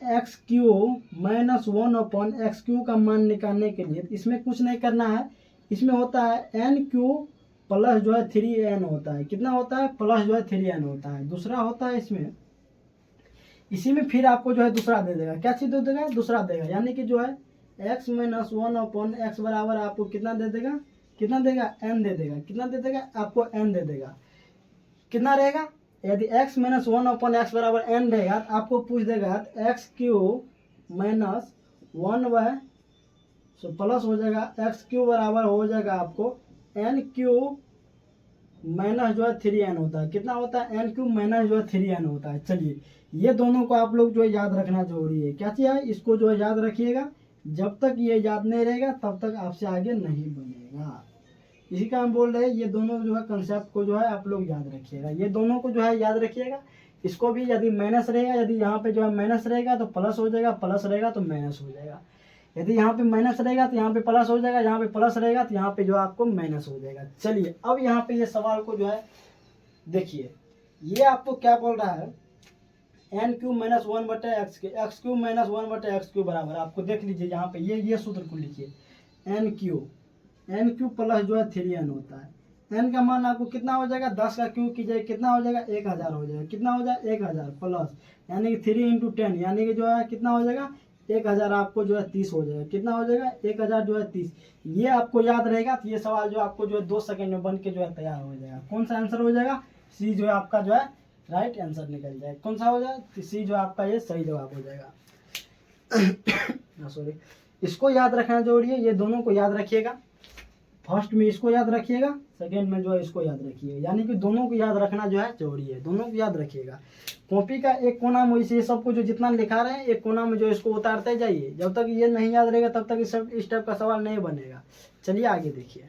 A: x³ - 1/x³ का मान निकालने के लिए इसमें कुछ नहीं करना है। इसमें होता है n³ प्लस जो है 3n होता है। कितना होता है, प्लस जो है 3n होता है। दूसरा होता है इसमें, इसी में फिर आपको जो है दूसरा दे देगा। क्या चीज़ दे देगा, दूसरा देगा। यानी कि जो है x - 1/x बराबर आपको कितना दे देगा, कितना देगा, n दे देगा। कितना दे देगा, आपको n दे देगा। कितना रहेगा, यदि x - 1/x बराबर n रहेगा तो आपको पूछ देगा x³ - 1 प्लस हो जाएगा, x³ बराबर हो जाएगा आपको n³ माइनस जो है 3n होता है। कितना होता है, n³ माइनस जो है 3n होता है। चलिए ये दोनों को आप लोग जो है याद रखना जरूरी है। क्या चाहिए, इसको जो है याद रखिएगा। जब तक ये याद नहीं रहेगा तब तक आपसे आगे नहीं बनेगा। इसी का हम बोल रहे हैं, ये दोनों जो है कंसेप्ट को जो है आप लोग याद रखिएगा। ये दोनों को जो है याद रखिएगा। इसको भी यदि माइनस रहेगा, यदि यहाँ पे जो है माइनस रहेगा तो प्लस हो जाएगा, प्लस रहेगा तो माइनस हो जाएगा। यदि यहाँ पे माइनस रहेगा तो यहाँ पे प्लस हो जाएगा, यहाँ पे प्लस रहेगा तो यहाँ पे जो आपको माइनस हो जाएगा। चलिए अब यहाँ पे ये सवाल को जो है देखिए, ये आपको क्या बोल रहा है, एन क्यू माइनस 1/x के x Q minus 1/x Q बराबर, आपको देख लीजिए यहाँ पे ये सूत्र को लिखिए, एन क्यू प्लस जो है 3n होता है। एन का मान आपको कितना हो जाएगा, 10 का क्यूब कीजिए कितना हो जाएगा, 1000 हो जाएगा। कितना हो जाएगा 1000 प्लस यानी कि 3 × 10 यानी कि जो है कितना हो जाएगा 1000 आपको जो है 30 हो जाएगा। कितना हो जाएगा 1000 जो है 30। ये आपको याद रहेगा तो ये सवाल जो आपको जो है 2 सेकंड में बन के जो है तैयार हो जाएगा। कौन सा आंसर हो जाएगा, सी जो है आपका जो है राइट आंसर निकल जाएगा। कौन सा हो जाएगा, सी जो आपका ये सही जवाब हो जाएगा। सॉरी, इसको याद रखना जरूरी है, ये दोनों को याद रखिएगा। फर्स्ट में इसको याद रखिएगा, सेकेंड में जो है इसको याद रखिएगा, यानी कि दोनों को याद रखना जो है जरूरी है, दोनों को याद रखिएगा। कॉपी का एक कोना में इसे सबको जो जितना लिखा रहे हैं एक कोना में जो इसको उतारते जाइए, जब तक ये नहीं याद रहेगा तब तक इस टाइप का सवाल नहीं बनेगा। चलिए आगे देखिए,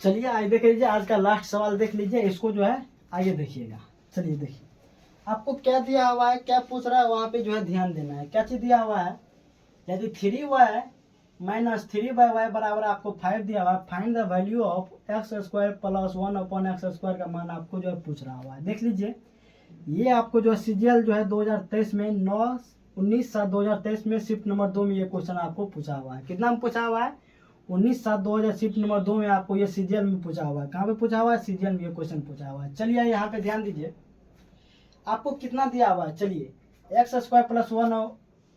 A: चलिए आगे देख लीजिए, आज का लास्ट सवाल देख लीजिए, इसको जो है आगे देखिएगा। चलिए देखिए, आपको क्या दिया हुआ है, क्या पूछ रहा है, वहां पे जो है ध्यान देना है। क्या चीज दिया हुआ है, यदि 3y माइनस 3y बराबर आपको 5 दिया हुआ है, find the value of x² plus 1/x² का मान आपको जो है पूछ रहा हुआ है। देख लीजिए, ये आपको जो है सीजीएल जो है 2023 में 19/7/2023 में शिफ्ट नंबर 2 में ये क्वेश्चन आपको पूछा हुआ है। कितना में पूछा हुआ है, 19/7/2000 शिफ्ट नंबर 2 में आपको ये सीजीएल में पूछा हुआ है। कहाँ पे पूछा हुआ है, सीजीएल में ये क्वेश्चन पूछा हुआ है। चलिए यहाँ पे ध्यान दीजिए, आपको कितना दिया हुआ है, चलिए x² plus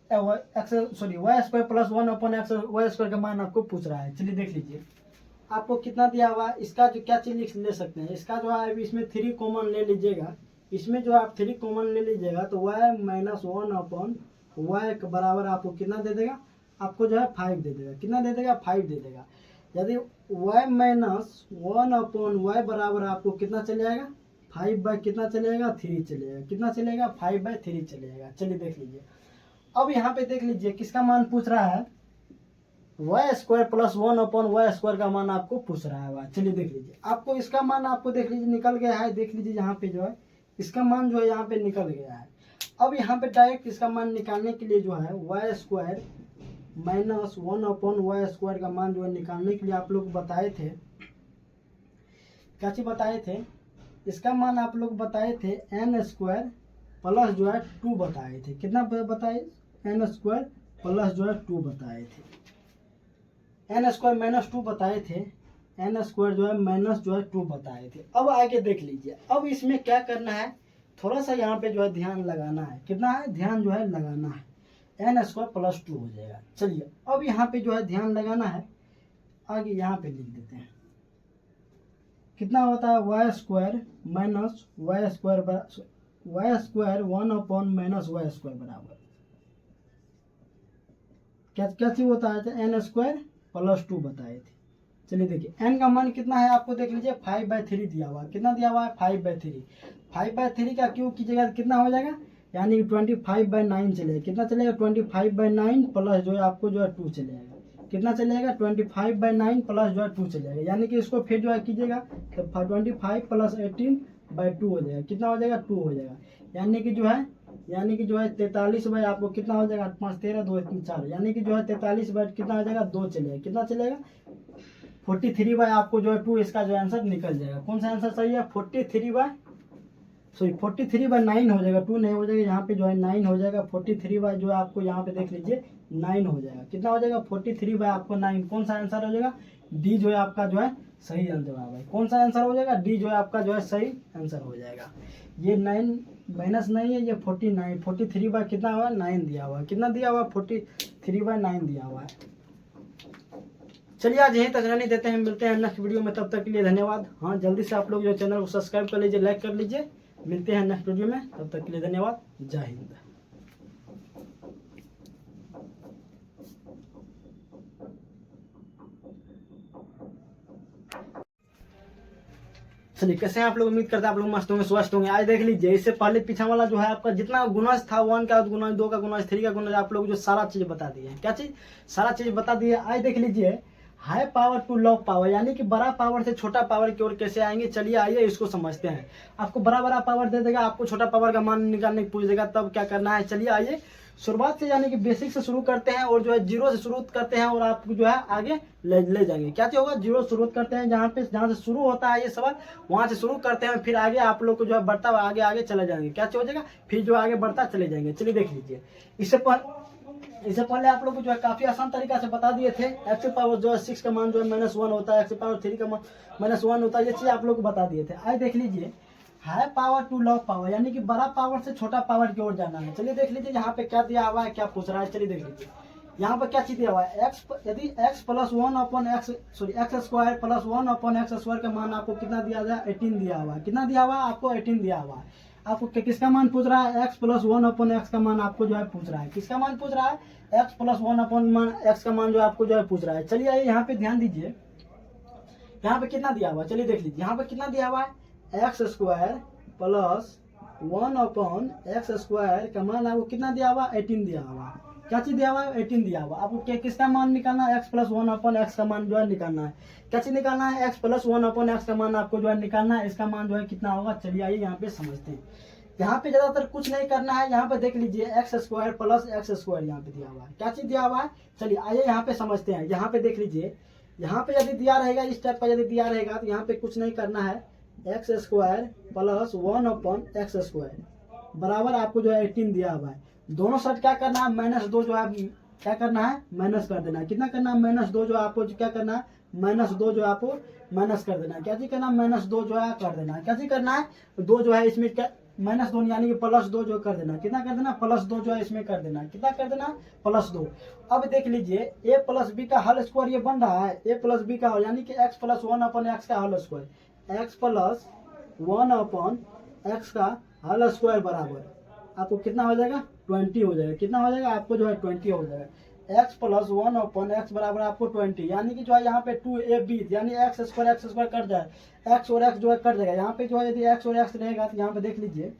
A: y² plus 1/x² का मान आपको पूछ रहा है। चलिए देख लीजिए, आपको कितना दिया हुआ है, इसका जो क्या चीज ले सकते हैं, इसका जो है इसमें 3 कॉमन ले लीजिएगा, इसमें जो आप 3 कॉमन ले लीजिएगा तो y माइनस 1/y के बराबर आपको कितना दे देगा, आपको जो है 5 दे देगा। कितना दे देगा, 5 दे देगा। यदि y माइनस 1/y बराबर आपको कितना चले जाएगा, 5/3 कितना चलेगा, 3 चलेगा। कितना चलेगा, 5/3 चलेगा। चलिए देख लीजिए, अब यहाँ पे देख लीजिए किसका मान पूछ रहा है, y² प्लस 1/y² का मान आपको पूछ रहा है। चलिए देख लीजिए, आपको इसका मान आपको देख लीजिए निकल गया है। देख लीजिए यहाँ पे जो है इसका मान जो है यहाँ पे निकल गया है। अब यहाँ पे डायरेक्ट इसका मान निकालने के लिए जो है y² माइनस 1/y² का मान जो है निकालने के लिए आप लोग बताए थे, क्या चीज बताए थे, इसका मान आप लोग बताए थे n² प्लस जो है 2 बताए थे। कितना बताए, n² प्लस जो है 2 बताए थे, n² माइनस 2 बताए थे, n² जो है माइनस जो है 2 बताए थे। अब आगे देख लीजिए, अब इसमें क्या करना है, थोड़ा सा यहाँ पे जो है ध्यान लगाना है। कितना है, ध्यान जो है लगाना है, n² प्लस 2 हो जाएगा। चलिए अब यहाँ पे जो है ध्यान लगाना है, आगे यहाँ पे लिख देते हैं, कितना होता है y² माइनस y² 1/-y² बराबर क्या चीज होता है, n² प्लस 2 बताए थे। चलिए देखिए, n का मान कितना है आपको देख लीजिए, 5/3 दिया हुआ है। कितना दिया हुआ है, 5/3। 5/3 का क्यूब कीजिएगा तो कितना हो जाएगा, यानी 25/9 चलेगा। कितना चलेगा, 25/9 प्लस जो है आपको जो है 2 चलेगा। कितना चलेगा, 25/9 प्लस जो है 2 चलेगा, यानी कि इसको फिर जो है कीजिएगा तो 25 प्लस 18/2 हो जाएगा। कितना हो जाएगा, 2 हो जाएगा, यानी कि जो है 43 आपको कितना हो जाएगा, 5 13 2 3 4, यानी कि जो है 43 कितना हो जाएगा, 2 चलेगा। कितना चलेगा, 43 आपको जो है 2, इसका जो आंसर निकल जाएगा। कौन सा आंसर सही है, 43/9 हो जाएगा, 2 नहीं हो जाएगा, यहाँ पे जो है 9 हो जाएगा। 43 जो है आपको यहाँ पे देख लीजिए 9 हो जाएगा। कितना हो जाएगा, 43 आपको 9। कौन सा आंसर हो जाएगा, डी जो है आपका जो है सही आंसर है। कौन सा आंसर हो जाएगा, डी जो है आपका जो है सही आंसर हो जाएगा। ये 9 माइनस नहीं है, ये 49, 43 कितना हुआ, 9 दिया हुआ है। कितना दिया हुआ, 43/9 दिया हुआ है। चलिए आज यहीं तक रहने देते हैं, मिलते हैं नेक्स्ट वीडियो में, तब तक के लिए धन्यवाद। हाँ, जल्दी से आप लोग जो चैनल को सब्सक्राइब कर लीजिए, लाइक कर लीजिए। मिलते हैं नेक्स्ट वीडियो में, तब तक के लिए धन्यवाद। जय हिंद। चलिए कैसे हैं आप लोग, उम्मीद करते हैं आप लोग मस्त होंगे, स्वस्थ होंगे। आज देख लीजिए, इससे पहले पीछा वाला जो है आपका जितना गुणज था, 1 का गुणज, 2 का गुणज, 3 का गुणज, आप लोग जो सारा चीज बता दिए हैं। क्या चीज, सारा चीज बता दिए। आज देख लीजिए, high power to low power, यानी कि बड़ा पावर से छोटा पावर की ओर कैसे आएंगे, चलिए आइए इसको समझते हैं। आपको बड़ा बड़ा पावर दे देगा, आपको छोटा पावर का मान निकालने की पूछ देगा, तब क्या करना है, चलिए आइए शुरुआत से यानी कि बेसिक से शुरू करते हैं और जो है जीरो से शुरू करते हैं और आपको जो है आगे ले जाएंगे। क्या होगा, जीरो शुरू करते हैं, जहाँ से शुरू होता है ये सवाल वहां से शुरू करते हैं, फिर आगे आप लोग को जो है बढ़ता हुआ आगे आगे चले जाएंगे। क्या हो जाएगा, फिर जो आगे बढ़ता चले जाएंगे। चलिए देख लीजिए, इससे पहले आप लोग को जो है काफी आसान तरीका से बता दिए थे। एक्स पावर जो है 6 का मान जो है -1 होता है, एक्स पावर 3 का मान -1 होता है, ये चीज आप लोग को बता दिए थे। आज देख लीजिए, high power to low power, यानी कि बड़ा पावर से छोटा पावर की ओर जाना है। चलिए देख लीजिए यहाँ पे क्या दिया हुआ है, क्या पूछ रहा है, चलिए देख लीजिए यहाँ पे क्या चीज दिया हुआ है, यदि x plus 1 upon x square plus 1 upon x square का मान आपको कितना दिया गया, 18 दिया हुआ है। कितना दिया हुआ है आपको, 18 दिया हुआ है। आपको किसका मान पूछ रहा है, x प्लस 1 अपॉन एक्स का मान आपको जो है पूछ रहा है। किसका मान पूछ रहा है, x प्लस 1 अपॉन एक्स का मान जो आपको जो है पूछ रहा है। चलिए आइए यहाँ पे ध्यान दीजिए, यहाँ पे कितना दिया हुआ है, चलिए देख लीजिए यहाँ पे कितना दिया हुआ है, x square plus 1 upon x square का मान आपको कितना दिया हुआ, 18 दिया हुआ है। क्या चीज दिया हुआ है, 18 दिया हुआ। आपको क्या किसका मान निकालना है, x प्लस 1 अपॉन एक्स का मान जो है निकालना है। क्या चीज निकालना है, x प्लस 1 अपॉन एक्स का मान आपको जो है निकालना है। इसका मान जो है कितना होगा, चलिए आइए यहाँ पे समझते हैं। यहाँ पे ज्यादातर कुछ नहीं करना है, यहाँ पे देख लीजिए x square plus x square यहाँ पे दिया हुआ है। क्या चीज दिया हुआ है, चलिए आइए यहाँ पे समझते हैं। यहाँ पे देख लीजिए, यहाँ पे यदि दिया रहेगा, इस टाइप का यदि दिया रहेगा तो यहाँ पे कुछ नहीं करना है, x square plus 1 upon x square बराबर आपको जो है 18 दिया हुआ है। दोनों साइड क्या करना है, -2 जो है क्या करना है, माइनस कर देना है। कितना करना है, -2 जो आपको क्या करना है, -2 जो आपको माइनस कर देना है। क्या चीज करना है, -2 जो है कर देना है। क्या चीज करना है, 2 जो है इसमें क्या -2 यानी कि +2 जो कर देना। कितना कर देना, +2 जो है इसमें कर देना। कितना कर देना, +2। अब देख लीजिए a प्लस बी का होल स्क्वायर ये बन रहा है, a प्लस बी का यानी कि x प्लस 1 अपॉन एक्स का whole square, x plus 1 upon X का होल स्क्वायर बराबर आपको कितना हो जाएगा, 20 हो जाएगा। कितना हो जाएगा, आपको जो है 20 हो जाएगा। x प्लस 1 अपॉन एक्स बराबर आपको 20, यानी कि जो है यहाँ पे 2ab यानी एक्स स्क्वायर कट जाए, x और x जो है कट जाएगा। यहाँ पे जो है यदि x और x रहेगा तो यहाँ पे देख लीजिए,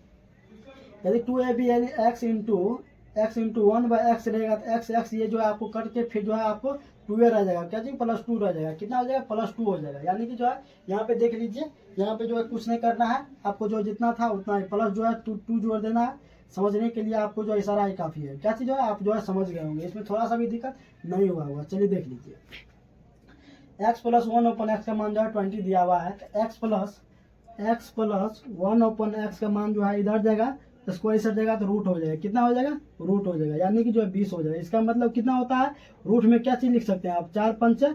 A: यदि 2ab यानी x इंटू 1/x रहेगा तो x ये जो है आपको कट के फिर जो है आपको 2a रह जाएगा। क्या चीज, +2 रह जाएगा। कितना हो जाएगा, +2 हो जाएगा। यानी कि जो है यहाँ पे देख लीजिए, यहाँ पे जो है कुछ नहीं करना है, आपको जो जितना था उतना ही प्लस जो है 2 जोड़ देना है। समझने के लिए आपको जो इशारा ही काफी है। क्या चीज है, आप जो है समझ गए होंगे, इसमें थोड़ा सा भी दिक्कत नहीं हुआ होगा। चलिए देख लीजिए, x प्लस 1 अपॉन एक्स का मान जो है 20 दिया हुआ है, तो x प्लस 1 अपॉन एक्स का मान जो है इधर जाएगा, तो स्क्वायर इधर जाएगा तो रूट हो जाएगा। कितना हो जाएगा, रूट हो जाएगा, यानी कि जो है 20 हो जाएगा। इसका मतलब कितना होता है, रूट में क्या चीज लिख सकते हैं आप, 4 5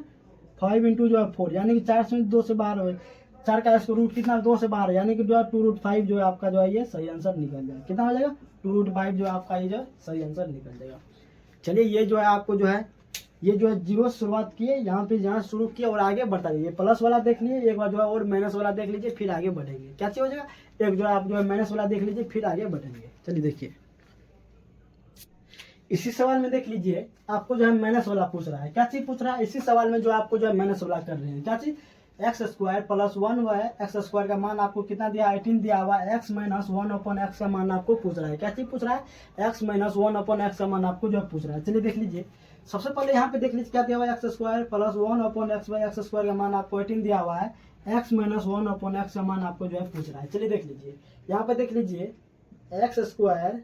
A: 5 इंटू जो है 4, यानी कि 4 से 2 से बाहर हो, 4 का इसको रूट कितना 2 से बाहर, यानी कि जो है 2√5 जो है आपका जो है ये सही आंसर निकल जाएगा। कितना हो जाएगा, 2√5 जो है आपका ये जो है सही आंसर निकल जाएगा। चलिए ये जो है आपको जो है ये जो है जीरो से शुरुआत किए, यहाँ पे जहाँ शुरू किए और आगे बढ़ता रहिए। प्लस वाला देख लीजिए, एक बार जो है और माइनस वाला देख लीजिए, फिर आगे बढ़ेंगे। क्या चीज हो जाएगा, एक जो है आप जो है माइनस वाला देख लीजिए, फिर आगे बढ़ेंगे। चलिए देखिए, इसी सवाल में देख लीजिए आपको जो है माइनस वाला पूछ रहा है। क्या चीज पूछ रहा है, इसी सवाल में जो आपको जो है माइनस वाला कर रहे हैं। क्या चीज, एक्स स्क्वायर प्लस 1/एक्स स्क्वायर का मान आपको कितना दिया, 18 दिया हुआ है। x माइनस 1 अपॉन एक्स का मान आपको पूछ रहा है। क्या चीज पूछ रहा है, x माइनस 1 अपॉन एक्स का मान आपको जो है पूछ रहा है। चलिए देख लीजिए, सबसे पहले यहाँ पे देख लीजिए क्या दिया हुआ है, x square plus 1 upon x square का मान आपको 18 दिया हुआ है। x माइनस 1 अपॉन एक्स का मान आपको जो है पूछ रहा है। चलिए देख लीजिए, यहाँ पे देख लीजिए x square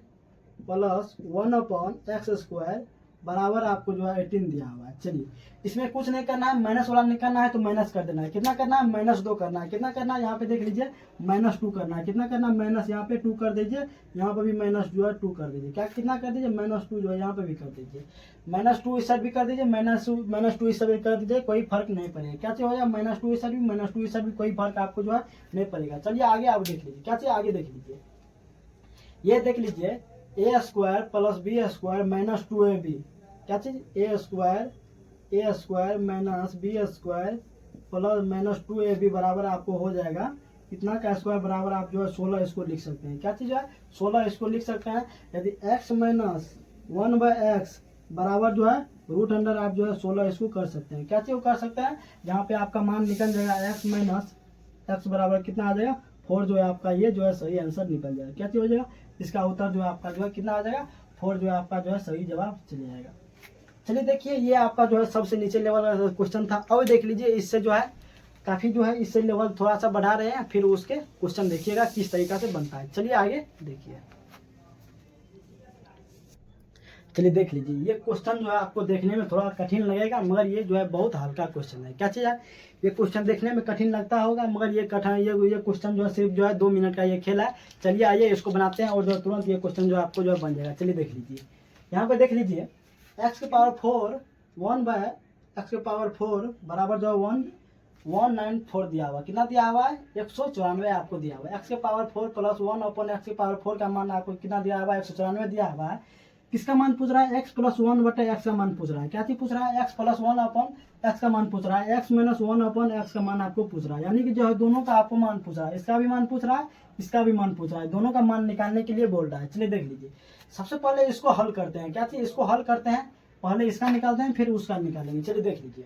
A: plus 1 upon x square बराबर आपको जो है 18 दिया हुआ है। चलिए इसमें कुछ नहीं करना है, माइनस वाला निकालना है तो माइनस कर देना है। कितना करना है, -2 करना है। कितना करना है, यहाँ पे देख लीजिए -2 करना है। कितना करना है, माइनस यहाँ पे 2 कर दीजिए, यहाँ पे भी माइनस जो है 2 कर दीजिए। क्या कितना कर दीजिए, -2 जो है यहाँ पे भी कर दीजिए, -2 इस साइड भी कर दीजिए, -2 इस साइड भी कर दीजिए, कोई फर्क नहीं पड़ेगा। क्या चीज हो जाएगा, -2 इस साइड भी, -2 इस साइड भी, कोई फर्क आपको जो है नहीं पड़ेगा। चलिए आगे आप देख लीजिए, क्या चीज आगे देख लीजिए, ये देख लीजिए a square plus b square minus 2ab। क्या चीज, a square minus b square plus minus 2ab बराबर आपको हो जाएगा कितना का स्क्वायर बराबर आप जो है 16 इसको लिख सकते हैं। क्या चीज है, 16 इसको लिख सकते हैं। यदि x माइनस 1/x बराबर जो है रूट अंडर आप जो है 16 इसको कर सकते हैं। क्या चीज कर सकते हैं, जहाँ पे आपका मान निकल जाएगा x माइनस x बराबर कितना आ जाएगा 4 जो है आपका ये जो है सही आंसर निकल जाएगा। क्या चीज हो जाएगा, इसका उत्तर जो है आपका जो है कितना आ जाएगा 4 जो है आपका जो है सही जवाब चले जाएगा। चलिए देखिए ये आपका जो है सबसे नीचे लेवल का क्वेश्चन था। अब देख लीजिए इससे जो है काफ़ी जो है इससे लेवल थोड़ा सा बढ़ा रहे हैं, फिर उसके क्वेश्चन देखिएगा किस तरीका से बनता है। चलिए आगे देखिए। चलिए देख लीजिए ये क्वेश्चन जो है आपको देखने में थोड़ा कठिन लगेगा, मगर ये जो है बहुत हल्का क्वेश्चन है। क्या चीज़ है, ये क्वेश्चन देखने में कठिन लगता होगा, मगर ये कठिन ये क्वेश्चन जो है सिर्फ जो है 2 मिनट का ये खेल है। चलिए आइए इसको बनाते हैं और जो तुरंत ये क्वेश्चन जो आपको जो है बन जाएगा। चलिए देख लीजिए यहाँ पे देख लीजिए x के पावर 4 1 बाय x के पावर 4 बराबर जो है 194 दिया हुआ। कितना दिया हुआ है, 194 आपको दिया हुआ है। x के पावर 4 प्लस 1 अपॉन x के पावर 4 का मान आपको कितना दिया हुआ है, 194 दिया हुआ है। किसका मान पूछ रहा है, x प्लस 1 बटे x का मान पूछ रहा है। क्या चीज पूछ रहा है, x प्लस 1 अपॉन x का मान पूछ रहा है, x माइनस 1 अपॉन x का मान आपको पूछ रहा है। यानी कि जो है दोनों का आपको मान पूछ रहा है, इसका भी मान पूछ रहा है, इसका भी मान पूछ रहा है, दोनों का मान निकालने के लिए बोल रहा है। चलिए देख लीजिए सबसे पहले इसको हल करते हैं। क्या चीज, इसको हल करते हैं, पहले इसका निकालते हैं फिर उसका निकालेंगे। चलिए देख लीजिए,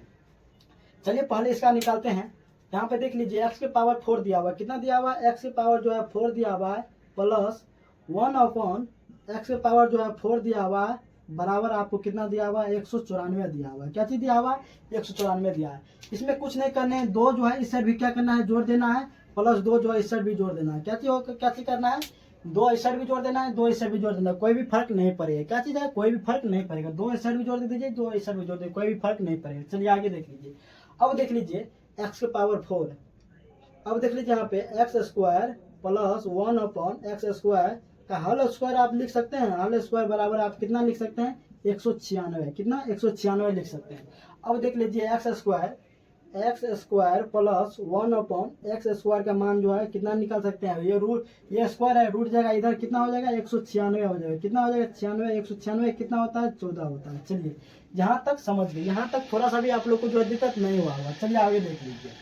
A: चलिए पहले इसका निकालते हैं। यहाँ पे देख लीजिए x के पावर 4 दिया हुआ है। कितना दिया हुआ है, x के पावर जो है 4 दिया हुआ है प्लस 1 अपॉन x के पावर जो है 4 दिया हुआ है बराबर आपको कितना दिया हुआ है, 194 दिया हुआ है। क्या चीज दिया हुआ है, 194 दिया है। इसमें कुछ नहीं करने हैं, 2 जो है इस साइड भी क्या करना है, जोड़ देना है, प्लस 2 जो है इस साइड भी जोड़ देना है। क्या चीज करना है, 2 इस साइड भी जोड़ देना है, 2 इस साइड भी जोड़ देना है, कोई भी फर्क नहीं पड़ेगा। क्या चीज है, कोई भी फर्क नहीं पड़ेगा। 2 इस साइड भी जोड़ दीजिए, 2 इस साइड भी जोड़ दीजिए, कोई भी फर्क नहीं पड़ेगा। चलिए आगे देख लीजिए। अब देख लीजिए x के पावर 4, अब देख लीजिए यहाँ पे x square plus 1 upon x square का होल स्क्वायर आप लिख सकते हैं। होल स्क्वायर बराबर आप कितना लिख सकते हैं, 196। कितना, 196 लिख सकते हैं। अब देख लीजिए x square plus 1 upon x square का मान जो है कितना निकाल सकते हैं, ये रूट, ये स्क्वायर है, रूट जाएगा इधर, कितना हो जाएगा, 196 हो जाएगा। कितना हो जाएगा, 96, 196 कितना होता है, 14 होता है। चलिए यहाँ तक समझ गए, यहाँ तक थोड़ा सा भी आप लोग को जो दिक्कत नहीं हुआ होगा। चलिए आगे देख लीजिए,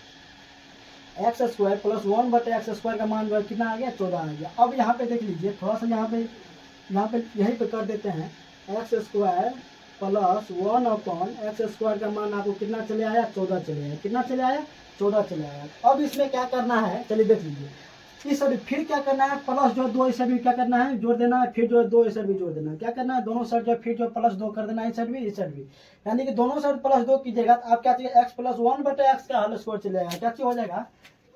A: एक्स स्क्वायर प्लस 1 बटे एक्स स्क्वायर का मान जो है कितना आ गया, 14 आ गया। अब यहाँ पे देख लीजिए थोड़ा सा यहाँ पे यहीं पे कर देते हैं, x square plus 1 upon x square का मान आपको कितना चले आया, 14 चले आया। कितना चले आया, 14 चले आया। अब इसमें क्या करना है, चलिए देख लीजिए, इस साइड फिर क्या करना है, प्लस जो 2 इस साइड भी क्या करना है, जोड़ देना है, फिर जो है 2 इस साइड भी जोड़ देना है। क्या करना है, दोनों साइड जो फिर जो प्लस 2 कर देना है, इस साइड भी इस साइड भी। यानी कि दोनों साइड प्लस 2 कीजिएगा तो आप क्या चाहिए, एक्स प्लस 1 बटे एक्स का होल स्क्वायर चले आएगा। क्या हो जाएगा,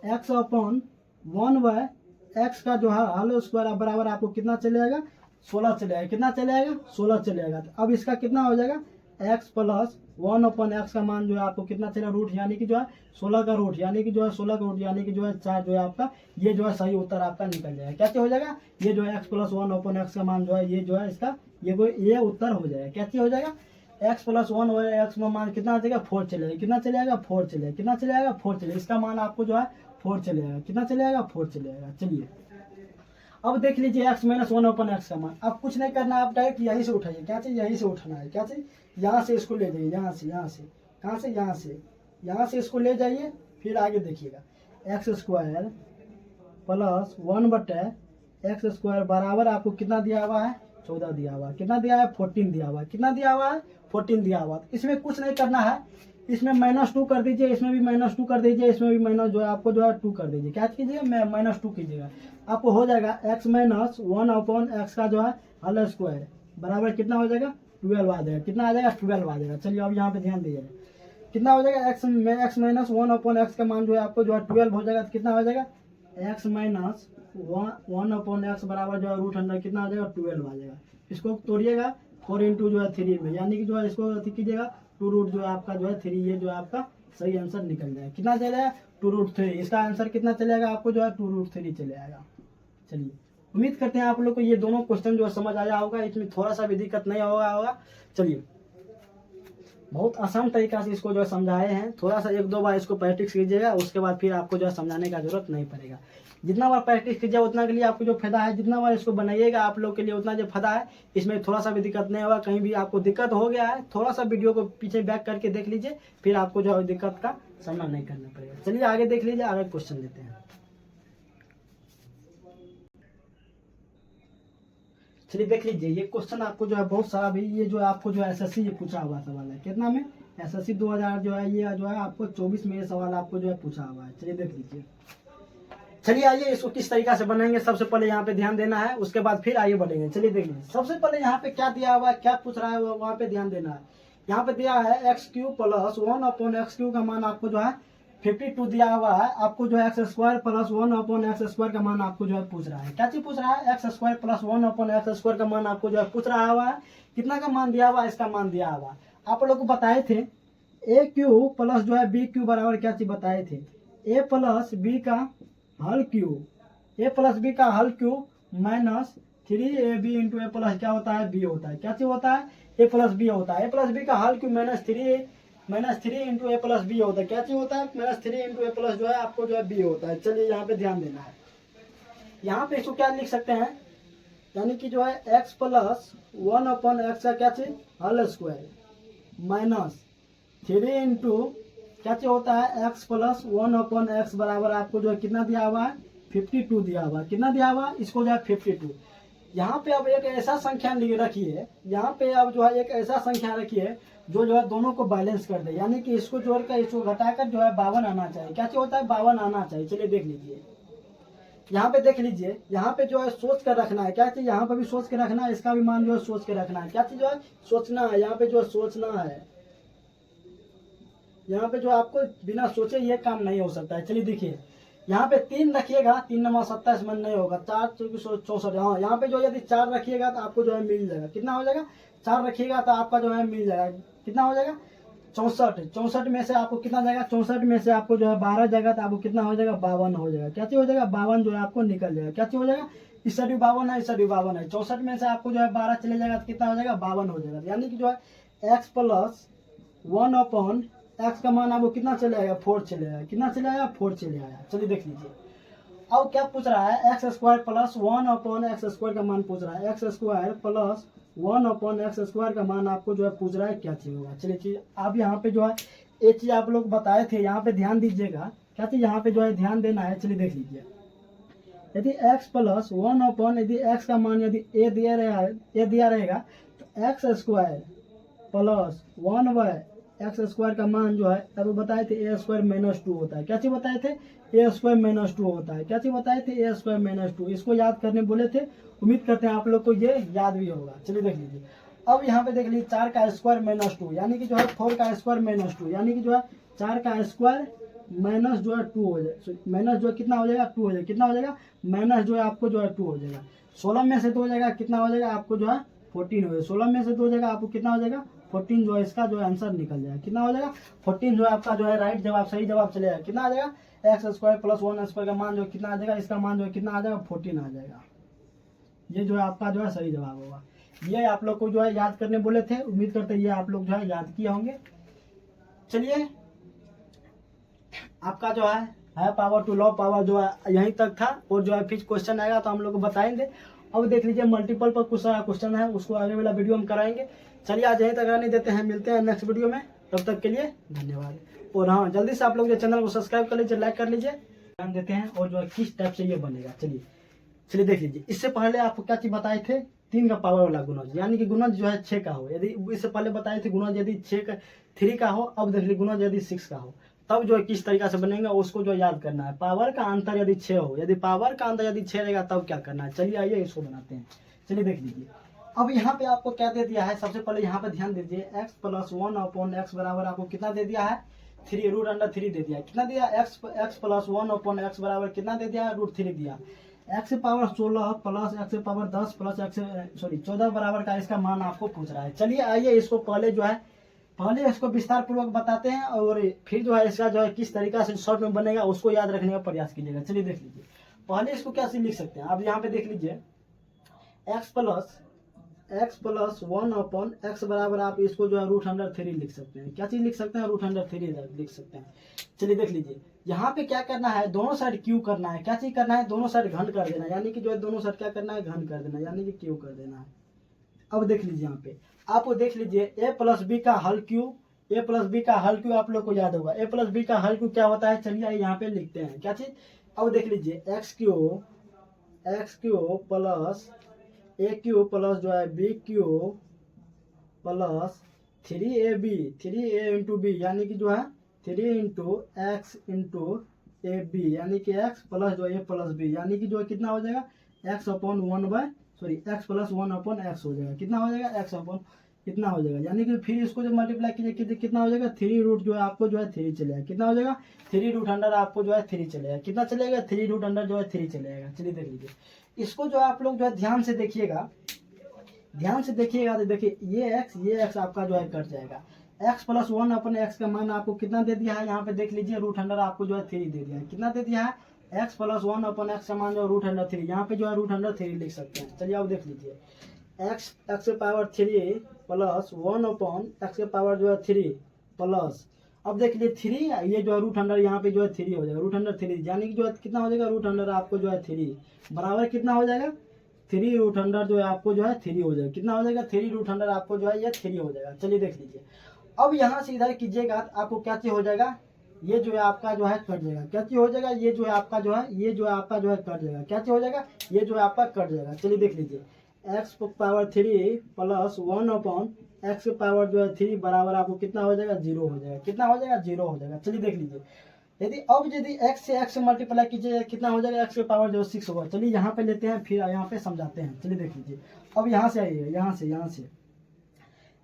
A: एक्स अपॉन 1 बाय एक्स का जो है होल स्क्वायर बराबर आपको कितना चले आएगा, 16 चले आएगा। कितना चले आएगा, 16 चले आएगा। अब इसका कितना हो जाएगा, एक्स प्लस 1 अपॉन एक्स का मान जो है आपको कितना चलेगा, रूट यानी कि जो है 16 का रूट, यानी कि जो है 16 का रूट यानी कि जो है 4 जो है आपका, ये जो है सही उत्तर आपका निकल जाएगा। कैसे हो जाएगा, ये जो है एक्स प्लस 1 अपॉन एक्स का मान जो है ये जो है इसका ये उत्तर हो जाएगा। कैसे हो जाएगा, एक्स प्लस 1 एक्स में मान कितना आ जाएगा, 4 चलेगा। कितना चले आएगा, 4 चलेगा। कितना चले आएगा, 4 चलेगा। इसका मान आपको जो है 4 चले आएगा। कितना चले आएगा, 4 चले आएगा। चलिए अब देख लीजिए एक्स माइनस 1 अपॉन एक्स का मान। अब कुछ नहीं करना, आप डायरेक्ट यहीं से उठाइए। क्या चाहिए, यहीं से उठाना है। क्या चाहिए, यहाँ से इसको ले जाइए, यहाँ से कहाँ से, यहाँ से इसको ले जाइए। फिर आगे देखिएगा, एक्स स्क्वायर प्लस 1 बटे एक्स स्क्वायर बराबर आपको कितना दिया हुआ है, 14 दिया हुआ है। कितना दिया है, 14 दिया हुआ है। कितना दिया हुआ है, 14 दिया हुआ है। इसमें कुछ नहीं करना है, इसमें -2 कर दीजिए, इसमें भी -2 कर दीजिए, इसमें भी माइनस जो है आपको जो है 2 कर दीजिए। क्या कीजिएगा, -2 कीजिएगा। आपको हो जाएगा एक्स माइनस 1 अपॉन एक्स का जो है होल स्क्वायर बराबर कितना हो जाएगा, 12 आ जाएगा। कितना आ जाएगा, 12 आ जाएगा। चलिए अब यहाँ पे ध्यान दीजिएगा, कितना हो जाएगा, एक्स माइनस 1 अपॉन एक्स का मान जो है आपको जो है 12 हो जाएगा। तो कितना हो जाएगा, एक्स माइनस 1 अपॉन एक्स बराबर जो है रूट अंडर कितना आ जाएगा, 12 आ जाएगा। इसको तोड़िएगा 4 इंटू जो है 3 में, यानी कि जो है इसको अति कीजिएगा 2 रूट जो है आपका जो है 3, ये जो है आपका सही आंसर निकल जाएगा। कितना चलेगा, 2 रूट 3। इसका आंसर कितना चलेगा आपको जो है 2 रूट 3 चले आएगा। चलिए उम्मीद करते हैं आप लोग को ये दोनों क्वेश्चन जो है समझ आया होगा, इसमें थोड़ा सा भी दिक्कत नहीं होगा। चलिए बहुत आसान तरीका से इसको जो है समझाए हैं, थोड़ा सा 1-2 बार इसको प्रैक्टिस कीजिएगा, उसके बाद फिर आपको जो है समझाने का जरूरत नहीं पड़ेगा। जितना बार प्रैक्टिस कीजिएगा उतना के लिए आपको जो फायदा है, जितना बार इसको बनाइएगा आप लोग के लिए उतना जो फायदा है। इसमें थोड़ा सा भी दिक्कत नहीं होगा, कहीं भी आपको दिक्कत हो गया है थोड़ा सा वीडियो को पीछे बैक करके देख लीजिए, फिर आपको जो है दिक्कत का सामना नहीं करना पड़ेगा। चलिए आगे देख लीजिए, आगे क्वेश्चन लेते हैं। चलिए देख लीजिए, ये क्वेश्चन आपको जो है बहुत सारा भी, ये जो है आपको जो है एसएससी ये पूछा हुआ सवाल है। कितना में, एसएससी 2000 जो है ये जो है आपको 24 में ये सवाल आपको जो है पूछा हुआ है। चलिए देख लीजिए, चलिए आइए इसको किस तरीका से बनाएंगे, सबसे पहले यहाँ पे ध्यान देना है, उसके बाद फिर आगे बढ़ेंगे। चलिए देख लीजिए, सबसे पहले यहाँ पे क्या दिया हुआ है, क्या पूछ रहा है, वहाँ पे ध्यान देना है। यहाँ पे दिया है एक्स क्यूब प्लस 1/x³ का मान आपको जो है 52 दिया हुआ है। आपको जो है x² प्लस 1/x² का मान आपको जो है पूछ रहा है। क्या चीज पूछ रहा है? x² प्लस 1/x² का मान आपको जो है पूछ रहा हुआ है। कितना का मान दिया हुआ है? इसका मान दिया हुआ। आप लोग को बताए थे a³ प्लस जो है b³ बराबर क्या चीज बताए थे? a प्लस b का हल क्यूब, a प्लस b का हल cube minus 3ab into a plus क्या होता है? b होता है। क्या चीज होता है? a प्लस b होता है। a प्लस b का हल cube -3 into a plus b होता है। क्या चीज होता है? -3 इंटू a प्लस जो है आपको जो है b होता है। चलिए यहाँ पे ध्यान देना है। यहाँ पे इसको क्या लिख सकते हैं? यानी कि जो है x प्लस 1/x का क्या चीज? हल स्क्वायर माइनस 3 इंटू क्या चीज होता है? x प्लस 1/x बराबर आपको जो है कितना दिया हुआ है? 52 दिया हुआ है। कितना दिया हुआ है? इसको जो है 52। यहाँ पे अब एक ऐसा संख्या रखिए, यहाँ पे अब जो है एक ऐसा संख्या रखिए जो है दोनों को बैलेंस कर दे। यानी कि इसको जोड़कर इसको घटाकर जो है 52 आना चाहिए। क्या चीज होता है? 52 आना चाहिए। चलिए देख लीजिए, यहाँ पे देख लीजिए, यहाँ पे जो है सोच कर रखना है। क्या चीज? यहाँ पे भी सोच के रखना है, इसका भी मान जो है सोच के रखना है। क्या चीज जो है? सोचना है। यहाँ पे जो है सोचना है। यहाँ पे जो आपको बिना सोचे ये काम नहीं हो सकता है। चलिए देखिए, यहाँ पे 3 रखिएगा, 3 × 27 मन नहीं होगा, 4 × 64। हाँ, यहाँ पे जो यदि 4 रखिएगा तो आपको जो है मिल जाएगा। कितना हो जाएगा? 4 रखिएगा तो आपका जो है मिल जाएगा। कितना हो जाएगा? 64। 64 में से आपको कितना जाएगा? 64 में से आपको जो है 12 जाएगा तो आपको कितना हो जाएगा? 52 हो जाएगा। क्या चीज हो जाएगा? 52 जो है आपको निकल जाएगा। क्या चीज हो जाएगा? इस साइड भी 52 है, इस साइड भी 52 है। 64 में से आपको जो है 12 चले जाएगा तो कितना हो जाएगा? 52 हो जाएगा। यानी कि जो है x प्लस 1/x का मान आपको कितना चले आएगा? 4 चले आएगा। कितना चले आएगा? 4 चले आएगा। चलिए देख लीजिए, अब क्या पूछ रहा है? x² प्लस 1/x² का मान पूछ रहा है। x² प्लस 1/x² का मान आपको जो है पूछ रहा है। क्या चीज होगा? चलिए चीज अब यहाँ पे जो है एक चीज आप लोग बताए थे, यहाँ पे ध्यान दीजिएगा। क्या चीज यहाँ पे जो है ध्यान देना है? चलिए देख लीजिए, यदि x प्लस 1/ यदि x का मान यदि a दिया रहेगा तो x² प्लस 1/x² का मान जो है तब बताए थे a² - 2 होता है। क्या चीज बताए थे? a² - 2 होता है। क्या चीज बताए थे? a² - 2। इसको याद करने बोले थे, उम्मीद करते हैं आप लोग को ये याद भी होगा। चलिए देख लीजिए, अब यहाँ पे देख लीजिए 4 का स्क्वायर - 2 यानी कि जो है 4 का स्क्वायर - 2 यानी कि जो है 4 का स्क्वायर माइनस जो है 2 हो जाएगा। माइनस जो है कितना हो जाएगा? 2 हो जाएगा। कितना हो जाएगा? माइनस जो है आपको जो है 2 हो जाएगा। 16 में से 2 हो जाएगा, कितना हो जाएगा? आपको जो है 14 हो जाएगा। 16 में से 2 हो जाएगा, आपको कितना हो जाएगा? 14 जो है इसका जो है आंसर निकल जाएगा। कितना हो जाएगा? 14 जो है आपका जो है राइट जवाब, सही जवाब चलेगा। कितना आ जाएगा? x² प्लस 1² का मान जो कितना आ जाएगा? इसका मान जो है कितना आ जाएगा? 14 आ जाएगा। ये जो है आपका जो है सही जवाब होगा। ये आप लोग को जो है याद करने बोले थे, उम्मीद करते हैं ये आप लोग जो है याद किए होंगे। चलिए, आपका जो है पावर टू लॉ पावर जो है यहीं तक था, और जो है फिर क्वेश्चन आएगा तो हम लोग को बताएंगे। अब देख लीजिए मल्टीपल पर कुछ सारा क्वेश्चन है, उसको आगे वाला वीडियो हम कराएंगे। चलिए आज यहीं तक रहने देते हैं, मिलते हैं नेक्स्ट वीडियो में, तब तक के लिए धन्यवाद। और हाँ, जल्दी से आप लोग जो चैनल को सब्सक्राइब कर लीजिए, लाइक कर लीजिए, ध्यान देते हैं और जो है किस टाइप से ये बनेगा। चलिए देख लीजिए, इससे पहले आपको क्या चीज बताए थे? 3 का पावर वाला गुणज, यानी कि गुणज जो है 6 का हो। यदि इससे पहले बताए थे गुणज यदि 3 का हो, अब देख लीजिए गुणज यदि 6 का हो, तब जो है किस तरीका से बनेगा उसको जो याद करना है। पावर का अंतर यदि 6 हो, यदि पावर का अंतर यदि 6 रहेगा तब क्या करना है? चलिए आइए इसको बनाते हैं। चलिए देख लीजिए, अब यहाँ पे आपको क्या दे दिया है? सबसे पहले यहाँ पे ध्यान दीजिए, x प्लस 1/x बराबर आपको कितना दे दिया है? 3 √3 दे दिया। कितना दिया? x प्लस 1/x बराबर कितना दे दिया? √3 दिया। x power 16 plus x power 10 plus 14 बराबर का इसका मान आपको पूछ रहा है। चलिए आइए इसको पहले इसको विस्तार पूर्वक बताते हैं, और फिर जो है इसका जो है किस तरीका से शॉर्ट में बनेगा उसको याद रखने का प्रयास कीजिएगा। चलिए देख लीजिए, पहले इसको कैसे लिख सकते हैं? अब यहाँ पे देख लीजिए, x प्लस 1/x बराबर आप इसको जो है √3 लिख सकते हैं। क्या चीज लिख सकते हैं? √3 लिख सकते हैं। चलिए देख लीजिए, यहाँ पे क्या करना है? दोनों साइड क्यू करना है। क्या चीज करना है? दोनों साइड घन कर देना, यानी कि जो है दोनों साइड क्या करना है? घन कर देना, यानी कि क्यू कर देना है। अब देख लीजिए, यहाँ पे आपको देख लीजिए a प्लस बी का हल क्यू, a प्लस बी का हल क्यू आप लोग को याद होगा। a प्लस बी का हल क्यू क्या होता है? चलिए यहाँ पे लिखते हैं क्या चीज। अब देख लीजिए, x³ प्लस a³ प्लस जो है b³ plus 3ab 3a into B, यानी कि जो है 3 into X into A B, यानी कि x प्लस जो a प्लस b, यानी कि जो है कितना हो जाएगा? x प्लस 1/x हो जाएगा। कितना हो जाएगा? इतना हो जाएगा, यानी कि फिर इसको जब मल्टीप्लाई कीजिए कितना हो जाएगा, 3 रूट जो है आपको जो है 3 चलेगा, कितना हो जाएगा 3 रूट अंडर आपको जो है 3 चलेगा, कितना चलेगा 3 रूट अंडर जो है 3 चलेगा। चलिए देख लीजिए इसको जो है आप लोग जो है ध्यान से देखिएगा, ध्यान से देखिएगा तो देखिए ये एक्स आपका जो है कट जाएगा, x प्लस 1 अपन एक्स का मान आपको कितना दे दिया है, यहाँ पे देख लीजिए रूट अंडर आपको जो है 3 दे दिया है, कितना दे दिया है x प्लस 1 अपन एक्स का मान जो रूट अंडर 3, यहाँ पे जो है रूट अंडर 3 लिख सकते हैं। चलिए अब देख लीजिए एक्स के पावर 3 प्लस 1 अपन एक्स के पावर जो है 3 प्लस, अब देख लीजिए 3 ये जो है रूट अंडर यहाँ पे जो है 3 हो जाएगा, रूट अंडर 3 यानी कि जो है कितना हो जाएगा रूट अंडर आपको जो है 3 बराबर कितना हो जाएगा 3 रूट अंडर जो है आपको जो है 3 हो जाएगा, कितना हो जाएगा 3 रूट अंडर आपको जो है ये 3 हो जाएगा। चलिए देख लीजिए अब यहाँ से इधर कीजिएगा आपको क्या चीज हो जाएगा, ये जो है आपका जो है कट जाएगा, क्या चीज हो जाएगा ये जो है आपका जो है ये जो है आपका जो है कट जाएगा, क्या चीज हो जाएगा ये जो है आपका कट जाएगा। चलिए देख लीजिए x power 3 plus 1 upon x power जो है 3 बराबर आपको कितना हो जाएगा 0 हो जाएगा, कितना हो जाएगा 0 हो जाएगा। चलिए देख लीजिए यदि x से x मल्टीप्लाई कीजिए कितना हो जाएगा x के पावर जो 6 होगा। चलिए यहाँ पे लेते हैं फिर यहाँ पे समझाते हैं। चलिए देख लीजिए अब यहाँ से आइए, यहाँ से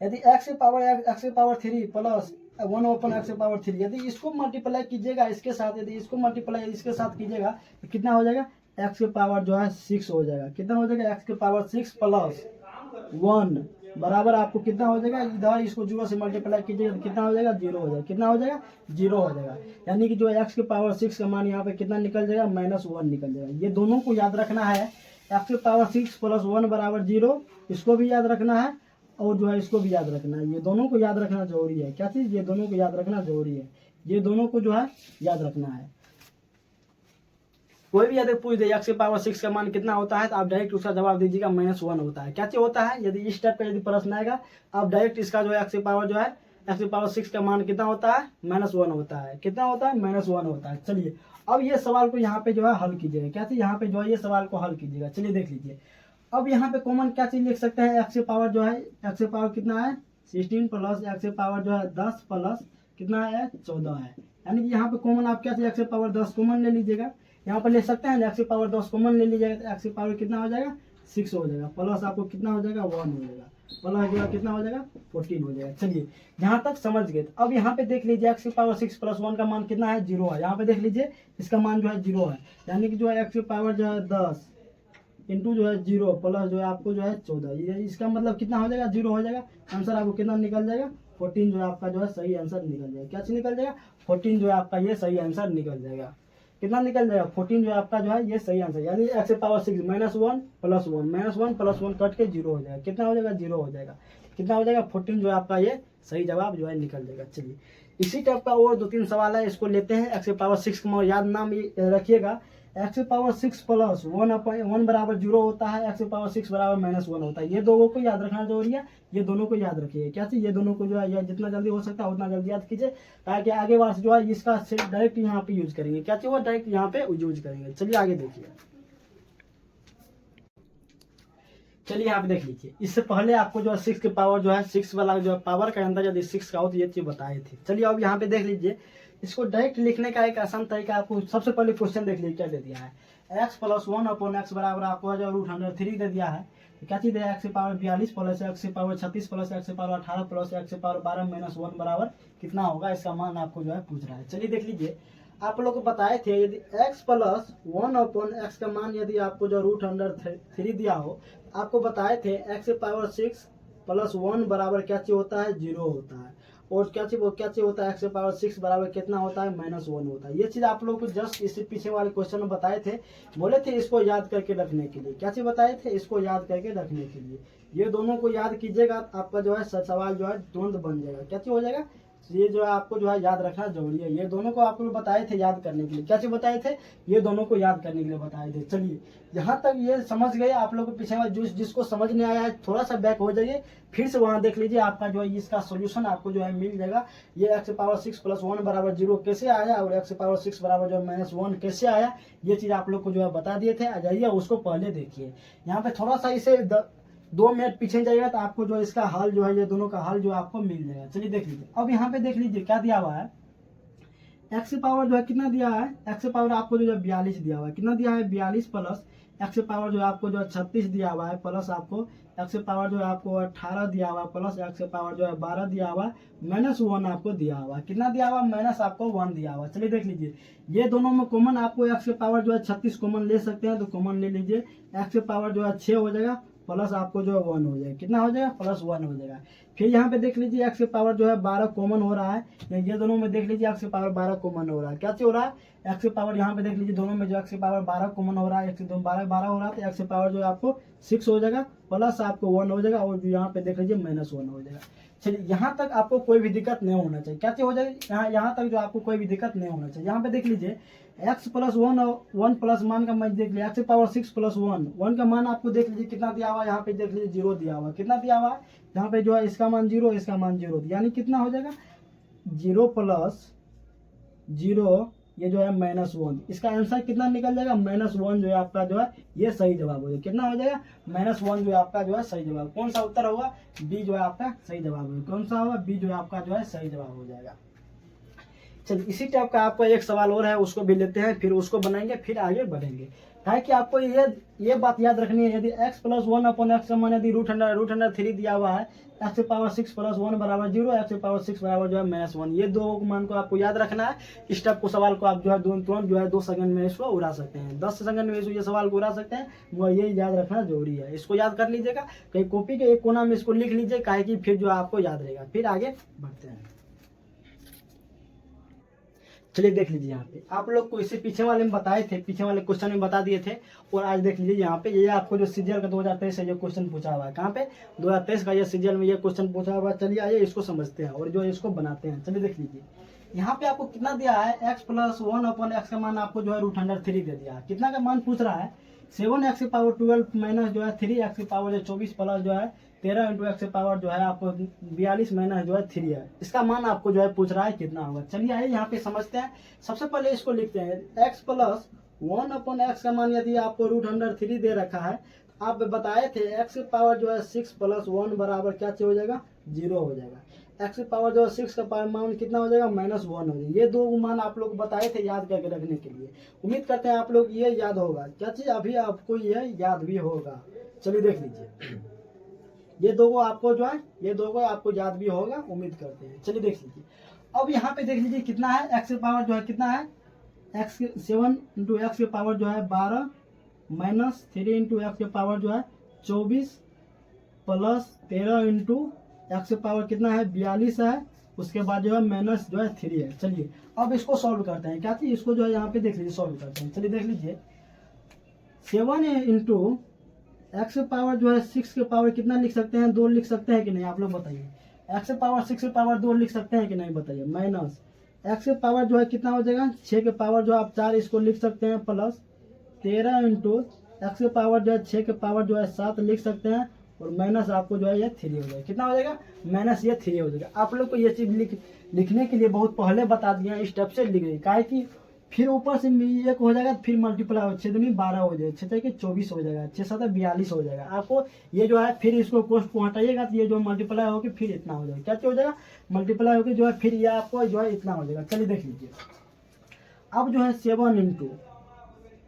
A: यदि x के पावर 3 प्लस 1 ओपन x के पावर 3 यदि इसको मल्टीप्लाई कीजिएगा इसके साथ, यदि इसको मल्टीप्लाई इसके साथ कीजिएगा तो कितना हो जाएगा x के पावर जो है 6 हो जाएगा, कितना हो जाएगा x के पावर 6 प्लस 1 बराबर आपको कितना हो जाएगा, इधर इसको 0 से मल्टीप्लाई कीजिएगा तो कितना हो जाएगा 0 हो जाएगा, कितना हो जाएगा 0 हो जाएगा। यानी कि जो x के पावर 6 का मान यहाँ पे कितना निकल जाएगा -1 निकल जाएगा। ये दोनों को याद रखना है, x के पावर 6 प्लस 1 बराबर 0 इसको भी याद रखना है और जो है इसको भी याद रखना है, ये दोनों को याद रखना जरूरी है। क्या चीज़, ये दोनों को याद रखना जरूरी है, ये दोनों को जो है याद रखना है। कोई भी यदि पूछ दे x के पावर 6 का मान कितना होता है तो आप डायरेक्ट उसका जवाब दीजिएगा -1 होता है। क्या चीज होता है, यदि इस टाइप का यदि प्रश्न आएगा आप डायरेक्ट इसका जो है x के पावर जो है x के पावर 6 का मान कितना होता है -1 होता है, कितना होता है -1 होता है। चलिए अब ये सवाल को यहाँ पे जो है हल कीजिएगा, क्या चीज यहाँ पे जो है ये सवाल को हल कीजिएगा। चलिए देख लीजिए अब यहाँ पे कॉमन क्या चीज लिख सकते हैं, x के पावर जो है x के पावर कितना है 16 प्लस x के पावर जो है 10 प्लस कितना है 14 है। यानी कि यहाँ पे कॉमन आप क्या चीज x के पावर 10 कॉमन ले लीजिएगा, यहाँ पर ले सकते हैं x के पावर 10 कॉमन ले लीजिएगा तो x के पावर कितना हो जाएगा 6 हो जाएगा, प्लस आपको कितना हो जाएगा 1 हो जाएगा, प्लस जो है कितना हो जाएगा 14 हो जाएगा। चलिए यहाँ तक समझ गए। अब यहाँ पे देख लीजिए x के पावर 6 प्लस 1 का मान कितना है 0 है, यहाँ पे देख लीजिए इसका मान जो है 0 है, यानी कि जो है x के पावर जो है 10 इंटू जो है 0 प्लस जो है आपको जो है 14, ये इसका मतलब कितना हो जाएगा 0 हो जाएगा। आंसर आपको कितना निकल जाएगा 14 जो है आपका जो है सही आंसर निकल जाएगा। क्या चीज निकल जाएगा 14 जो है आपका ये सही आंसर निकल जाएगा। कितना निकल जाएगा 14 जो है आपका जो है ये सही आंसर, यानी x के पावर 6 -1 प्लस 1 प्लस 1 कट के 0 हो जाएगा, कितना हो जाएगा 0 हो जाएगा, कितना हो जाएगा 14 जो है आपका ये सही जवाब जो है निकल जाएगा। चलिए इसी टाइप का और 2-3 सवाल है, इसको लेते हैं। x के पावर 6 का याद नाम रखिएगा, x के पावर 6 प्लस 1 बराबर 0 होता है, x के पावर 6 बराबर -1 होता है। ये दोनों को याद रखना जरूरी है, ये दोनों को याद रखिए। क्या चीज, ये दोनों को जो है जितना जल्दी हो सकता है उतना जल्दी याद कीजिए, ताकि आगे बार जो है इसका डायरेक्ट यहाँ पे यूज करेंगे। क्या चीज, वो डायरेक्ट यहाँ पे यूज करेंगे। चलिए आगे देखिए, चलिए यहाँ पे देख लीजिए इससे पहले आपको जो है 6 के पावर जो है 6 वाला जो है पावर का अंदर यदि 6 का हो तो ये चीज बताए थे। चलिए अब यहाँ पे देख लीजिए इसको डायरेक्ट लिखने का एक आसान तरीका आपको सबसे पहले क्वेश्चन देख लीजिए क्या दे दिया है, x प्लस 1 अपॉन एक्स बराबर आपको जो √103 दे दिया है। तो क्या चीज है x के पावर 42 प्लस x के पावर 36 प्लस x के पावर 18 प्लस x के पावर 12 -1 बराबर कितना होगा, इसका मान आपको जो है पूछ रहा है। चलिए देख लीजिए आप लोग को बताए थे यदि x प्लस 1 अपॉन एक्स का मान यदि आपको जो √3 दिया हो, आपको बताए थे x के पावर 6 प्लस 1 बराबर क्या चीज होता है 0 होता है, और क्या चीज होता है x के पावर 6 बराबर कितना होता है -1 होता है। ये चीज आप लोग को जस्ट इससे पीछे वाले क्वेश्चन में बताए थे, बोले थे इसको याद करके रखने के लिए। क्या चीज बताए थे, इसको याद करके रखने के लिए। ये दोनों को याद कीजिएगा आपका जो है सवाल जो है तुरंत बन जाएगा। क्या चीज हो जाएगा, ये जो है आपको जो है याद रखना जरूरी है। ये दोनों को आप लोग बताए थे याद करने के लिए। क्या चीज बताए थे, ये दोनों को याद करने के लिए बताए थे। चलिए यहाँ तक ये समझ गए आप लोग को, पीछे वाला जिसको समझ नहीं आया है थोड़ा सा बैक हो जाइए, फिर से वहां देख लीजिए, आपका जो है इसका सोल्यूशन आपको जो है मिल जाएगा। ये x के पावर 6 प्लस 1 बराबर 0 कैसे आया और x के पावर 6 बराबर जो है -1 कैसे आया, ये चीज आप लोग को जो है बता दिए थे। आ जाइए उसको पहले देखिए, यहाँ पे थोड़ा सा इसे 2 मिनट पीछे जाएगा तो आपको जो इसका हल जो है ये दोनों का हल जो आपको मिल जाएगा। चलिए देख लीजिए अब यहाँ पे देख लीजिए क्या दिया हुआ है, x की पावर जो है कितना दिया है, x की पावर आपको जो है 42 दिया हुआ है, कितना दिया है 42 प्लस एक्स से पावर जो है आपको जो है 36 दिया हुआ है, प्लस आपको एक्स से पावर जो है आपको 18 दिया हुआ है, प्लस एक्स से पावर जो है 12 दिया हुआ है, -1 आपको दिया हुआ है। कितना दिया हुआ है? माइनस आपको 1 दिया हुआ है। चलिए देख लीजिए, ये दोनों में कॉमन आपको एक्स से पावर जो है 36 कॉमन ले सकते हैं, तो कॉमन ले लीजिए। एक्स से पावर जो है 6 हो जाएगा, प्लस आपको जो है 1 हो जाएगा। कितना हो जाएगा? +1 हो जाएगा। फिर यहाँ पे देख लीजिए एक्स से पावर जो है 12 कॉमन हो रहा है, ये दोनों में देख लीजिए एक्स से पावर 12 कॉमन हो रहा है। क्या हो रहा है? एक्स से पावर यहाँ पे देख लीजिए दोनों में जो एक्स से पावर 12 कॉमन हो रहा है, 1 से 2 12 हो रहा है, तो एक्स से पावर जो है आपको 6 हो जाएगा, प्लस आपको 1 हो जाएगा, और जो यहाँ पे देख लीजिए -1 हो जाएगा। चलिए यहाँ तक आपको कोई भी दिक्कत नहीं होना चाहिए। क्या हो जाएगा? यहाँ तक जो आपको कोई भी दिक्कत नहीं होना चाहिए। यहाँ पे देख लीजिए x + 1 और 1 प्लस मान का मान देख लिया, एक्स से पावर 6 + 1 का मान आपको देख लीजिए कितना दिया हुआ है। यहाँ पे देख लीजिए 0 दिया हुआ है। कितना दिया हुआ है? यहाँ पे जो है इसका मान 0, इसका मान 0, यानी कितना हो जाएगा? 0 + 0 ये जो है -1। इसका आंसर कितना निकल जाएगा? -1 जो है आपका जो है ये सही जवाब हो जाएगा। कितना हो जाएगा? -1 जो है आपका जो है सही जवाब। कौन सा उत्तर होगा? बी जो है आपका सही जवाब होगा। कौन सा होगा? बी जो है आपका जो है सही जवाब हो जाएगा। चलिए इसी टाइप का आपका एक सवाल और है, उसको भी लेते हैं, फिर उसको बनाएंगे, फिर आगे बढ़ेंगे। है कि आपको ये बात याद रखनी है, यदि x + 1/x का मान यदि √3 दिया हुआ है, x से पावर 6 + 1 = 0, x से पावर 6 बराबर जो है -1, ये दो मान को आपको याद रखना है। इस टाइप को सवाल को आप जो है तुरंत जो है 2 सेकंड में इसको उड़ा सकते हैं, 10 सेकंड में ये सवाल को उड़ा सकते हैं, मगर ये याद रखना जरूरी है। इसको याद कर लीजिएगा, कहीं कॉपी के एक कोना में इसको लिख लीजिए, काहे कि फिर जो आपको याद रहेगा। फिर आगे बढ़ते हैं। चलिए देख लीजिए, यहाँ पे आप लोग को इससे पीछे वाले में बताए थे, पीछे वाले क्वेश्चन में बता दिए थे, और आज देख लीजिए यहाँ पे ये आपको जो सीजीएल का 2023 से ये क्वेश्चन पूछा हुआ है। कहाँ पे? 2023 का ये सीजीएल में ये क्वेश्चन पूछा हुआ है। चलिए आइए इसको समझते हैं और जो इसको बनाते हैं। चलिए देख लीजिए, यहाँ पे आपको कितना दिया है? x + 1/x का मान आपको जो है √3 दे दिया है। कितना का मान पूछ रहा है? 7x से पावर 12 माइनस जो है 3x की पावर जो 24 प्लस जो है 13 × x से पावर जो है आपको 42 माइनस जो है 3 है। इसका मान आपको जो है पूछ रहा है कितना होगा। चलिए आइए यहाँ पे समझते हैं। सबसे पहले इसको लिखते हैं, x + 1/x का मान यदि आपको √3 दे रखा है, आप बताए थे x की पावर जो है 6 + 1 बराबर क्या हो जाएगा? 0 हो जाएगा। x की पावर जो है 6 का पावर मान कितना हो जाएगा? -1 हो जाएगा। ये दो मान आप लोग बताए थे याद करके रखने के लिए। उम्मीद करते हैं आप लोग ये याद होगा। क्या चीज? अभी आपको ये याद भी होगा। चलिए देख लीजिए, ये दो को आपको जो है ये दो को आपको याद भी होगा, उम्मीद करते हैं। चलिए देख लीजिए, अब यहाँ पे देख लीजिए कितना है? x की पावर जो है कितना है? 7 × x की पावर जो है 12 माइनस 3 × x की पावर जो है 24 प्लस 13 × x की पावर कितना है? 42 है। उसके बाद जो है माइनस जो है 3 है। चलिए अब इसको सॉल्व करते हैं। क्या चीज? इसको जो है यहाँ पे देख लीजिए सॉल्व करते हैं। चलिए देख लीजिए, 7 × x की पावर जो है 6 के पावर कितना लिख सकते हैं? 2 लिख सकते हैं कि नहीं? आप लोग बताइए। x की पावर 6 की पावर 2 लिख सकते हैं कि नहीं? बताइए। माइनस x की पावर जो है कितना हो जाएगा? 6 के पावर जो आप 4 इसको लिख सकते हैं, प्लस 13 × x की पावर जो है 6 के पावर जो है 7 लिख सकते हैं, और माइनस आपको जो है ये 3 हो जाएगा। कितना हो जाएगा? माइनस ये 3 हो जाएगा। आप लोग को ये चीज लिखने के लिए बहुत पहले बता दिया, इस स्टेप से लिख रही, काहे कि फिर ऊपर से 1 हो जाएगा, फिर मल्टीप्लाई हो 6 दूनी 12 हो जाएगा, 6 के 24 हो जाएगा, 6 7 42 हो जाएगा। आपको ये जो है फिर इसको कोष्ट को हटाइएगा तो ये जो मल्टीप्लाई होकर फिर इतना हो जाएगा। क्या हो जाएगा? मल्टीप्लाई होकर जो है फिर ये आपको जो है इतना हो जाएगा। चलिए देख लीजिए, अब जो है 7 ×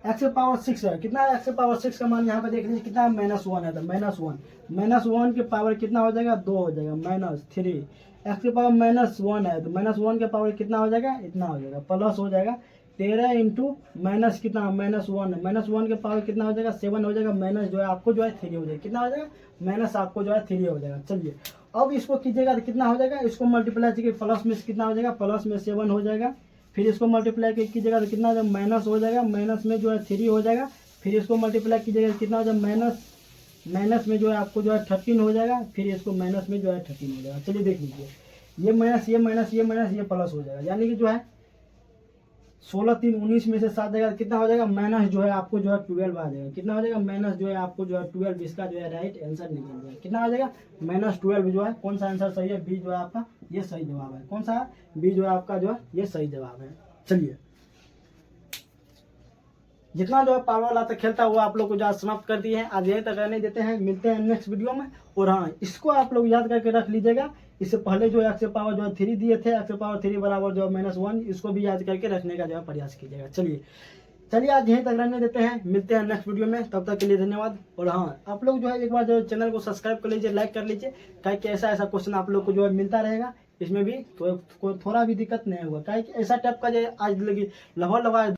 A: x की पावर 6 है। कितना है? x की पावर 6 का मान यहाँ पे देख लीजिए कितना है? -1 है। तो -1 के पावर कितना हो जाएगा? 2 हो जाएगा, -3 x की पावर -1 है, तो -1 के पावर कितना हो जाएगा? इतना हो जाएगा, प्लस हो जाएगा 13 × माइनस कितना? -1 है। -1 के पावर कितना हो जाएगा? 7 हो जाएगा, माइनस जो है आपको जो है 3 हो जाएगा। कितना हो जाएगा? माइनस आपको जो है 3 हो जाएगा। चलिए अब इसको कीजिएगा तो कितना हो जाएगा? इसको मल्टीप्लाई कीजिए, प्लस में कितना हो जाएगा? प्लस में 7 हो जाएगा। फिर इसको मल्टीप्लाई कीजिएगा तो कितना हो जाएगा? माइनस हो जाएगा, माइनस में जो है 3 हो जाएगा। फिर इसको मल्टीप्लाई कीजिएगा कितना हो जाएगा? माइनस में जो है आपको जो है 13 हो जाएगा। फिर इसको माइनस में जो है 13 हो जाएगा। चलिए देख लीजिए, ये माइनस ये माइनस ये माइनस ये प्लस हो जाएगा, यानी कि जो है 16 3 19 में से 7 जाएगा, कितना हो जाएगा? माइनस जो है आपको जो है 12 आ जाएगा। कितना हो जाएगा? माइनस जो है आपको जो है 12, इसका जो है राइट आंसर निकल जाएगा। कितना हो जाएगा? -12 जो है। कौन सा आंसर सही है? बी जो है आपका ये सही जवाब है। कौन सा है? बी जो है आपका जो है ये सही जवाब है। चलिए, जितना जो है पावर वाला तक खेलता हुआ आप लोग को जो समाप्त कर दिए हैं, आज यहीं तक रहने देते हैं। मिलते हैं नेक्स्ट वीडियो में। और हाँ, इसको आप लोग याद करके रख लीजिएगा। इससे पहले जो x की पावर जो है 3 दिए थे, x की पावर 3 बराबर जो है -1, इसको भी याद करके रखने का जो है प्रयास कीजिएगा। चलिए चलिए आज यहीं तक रहने देते हैं, मिलते हैं नेक्स्ट वीडियो में, तब तक के लिए धन्यवाद। और हाँ, आप लोग जो है एक बार जो चैनल को सब्सक्राइब कर लीजिए, लाइक कर लीजिए, ताकि ऐसा ऐसा क्वेश्चन आप लोग को जो है मिलता रहेगा, इसमें भी कोई थोड़ा भी दिक्कत नहीं होगा। क्या ऐसा टाइप का जो आज लगी लगभग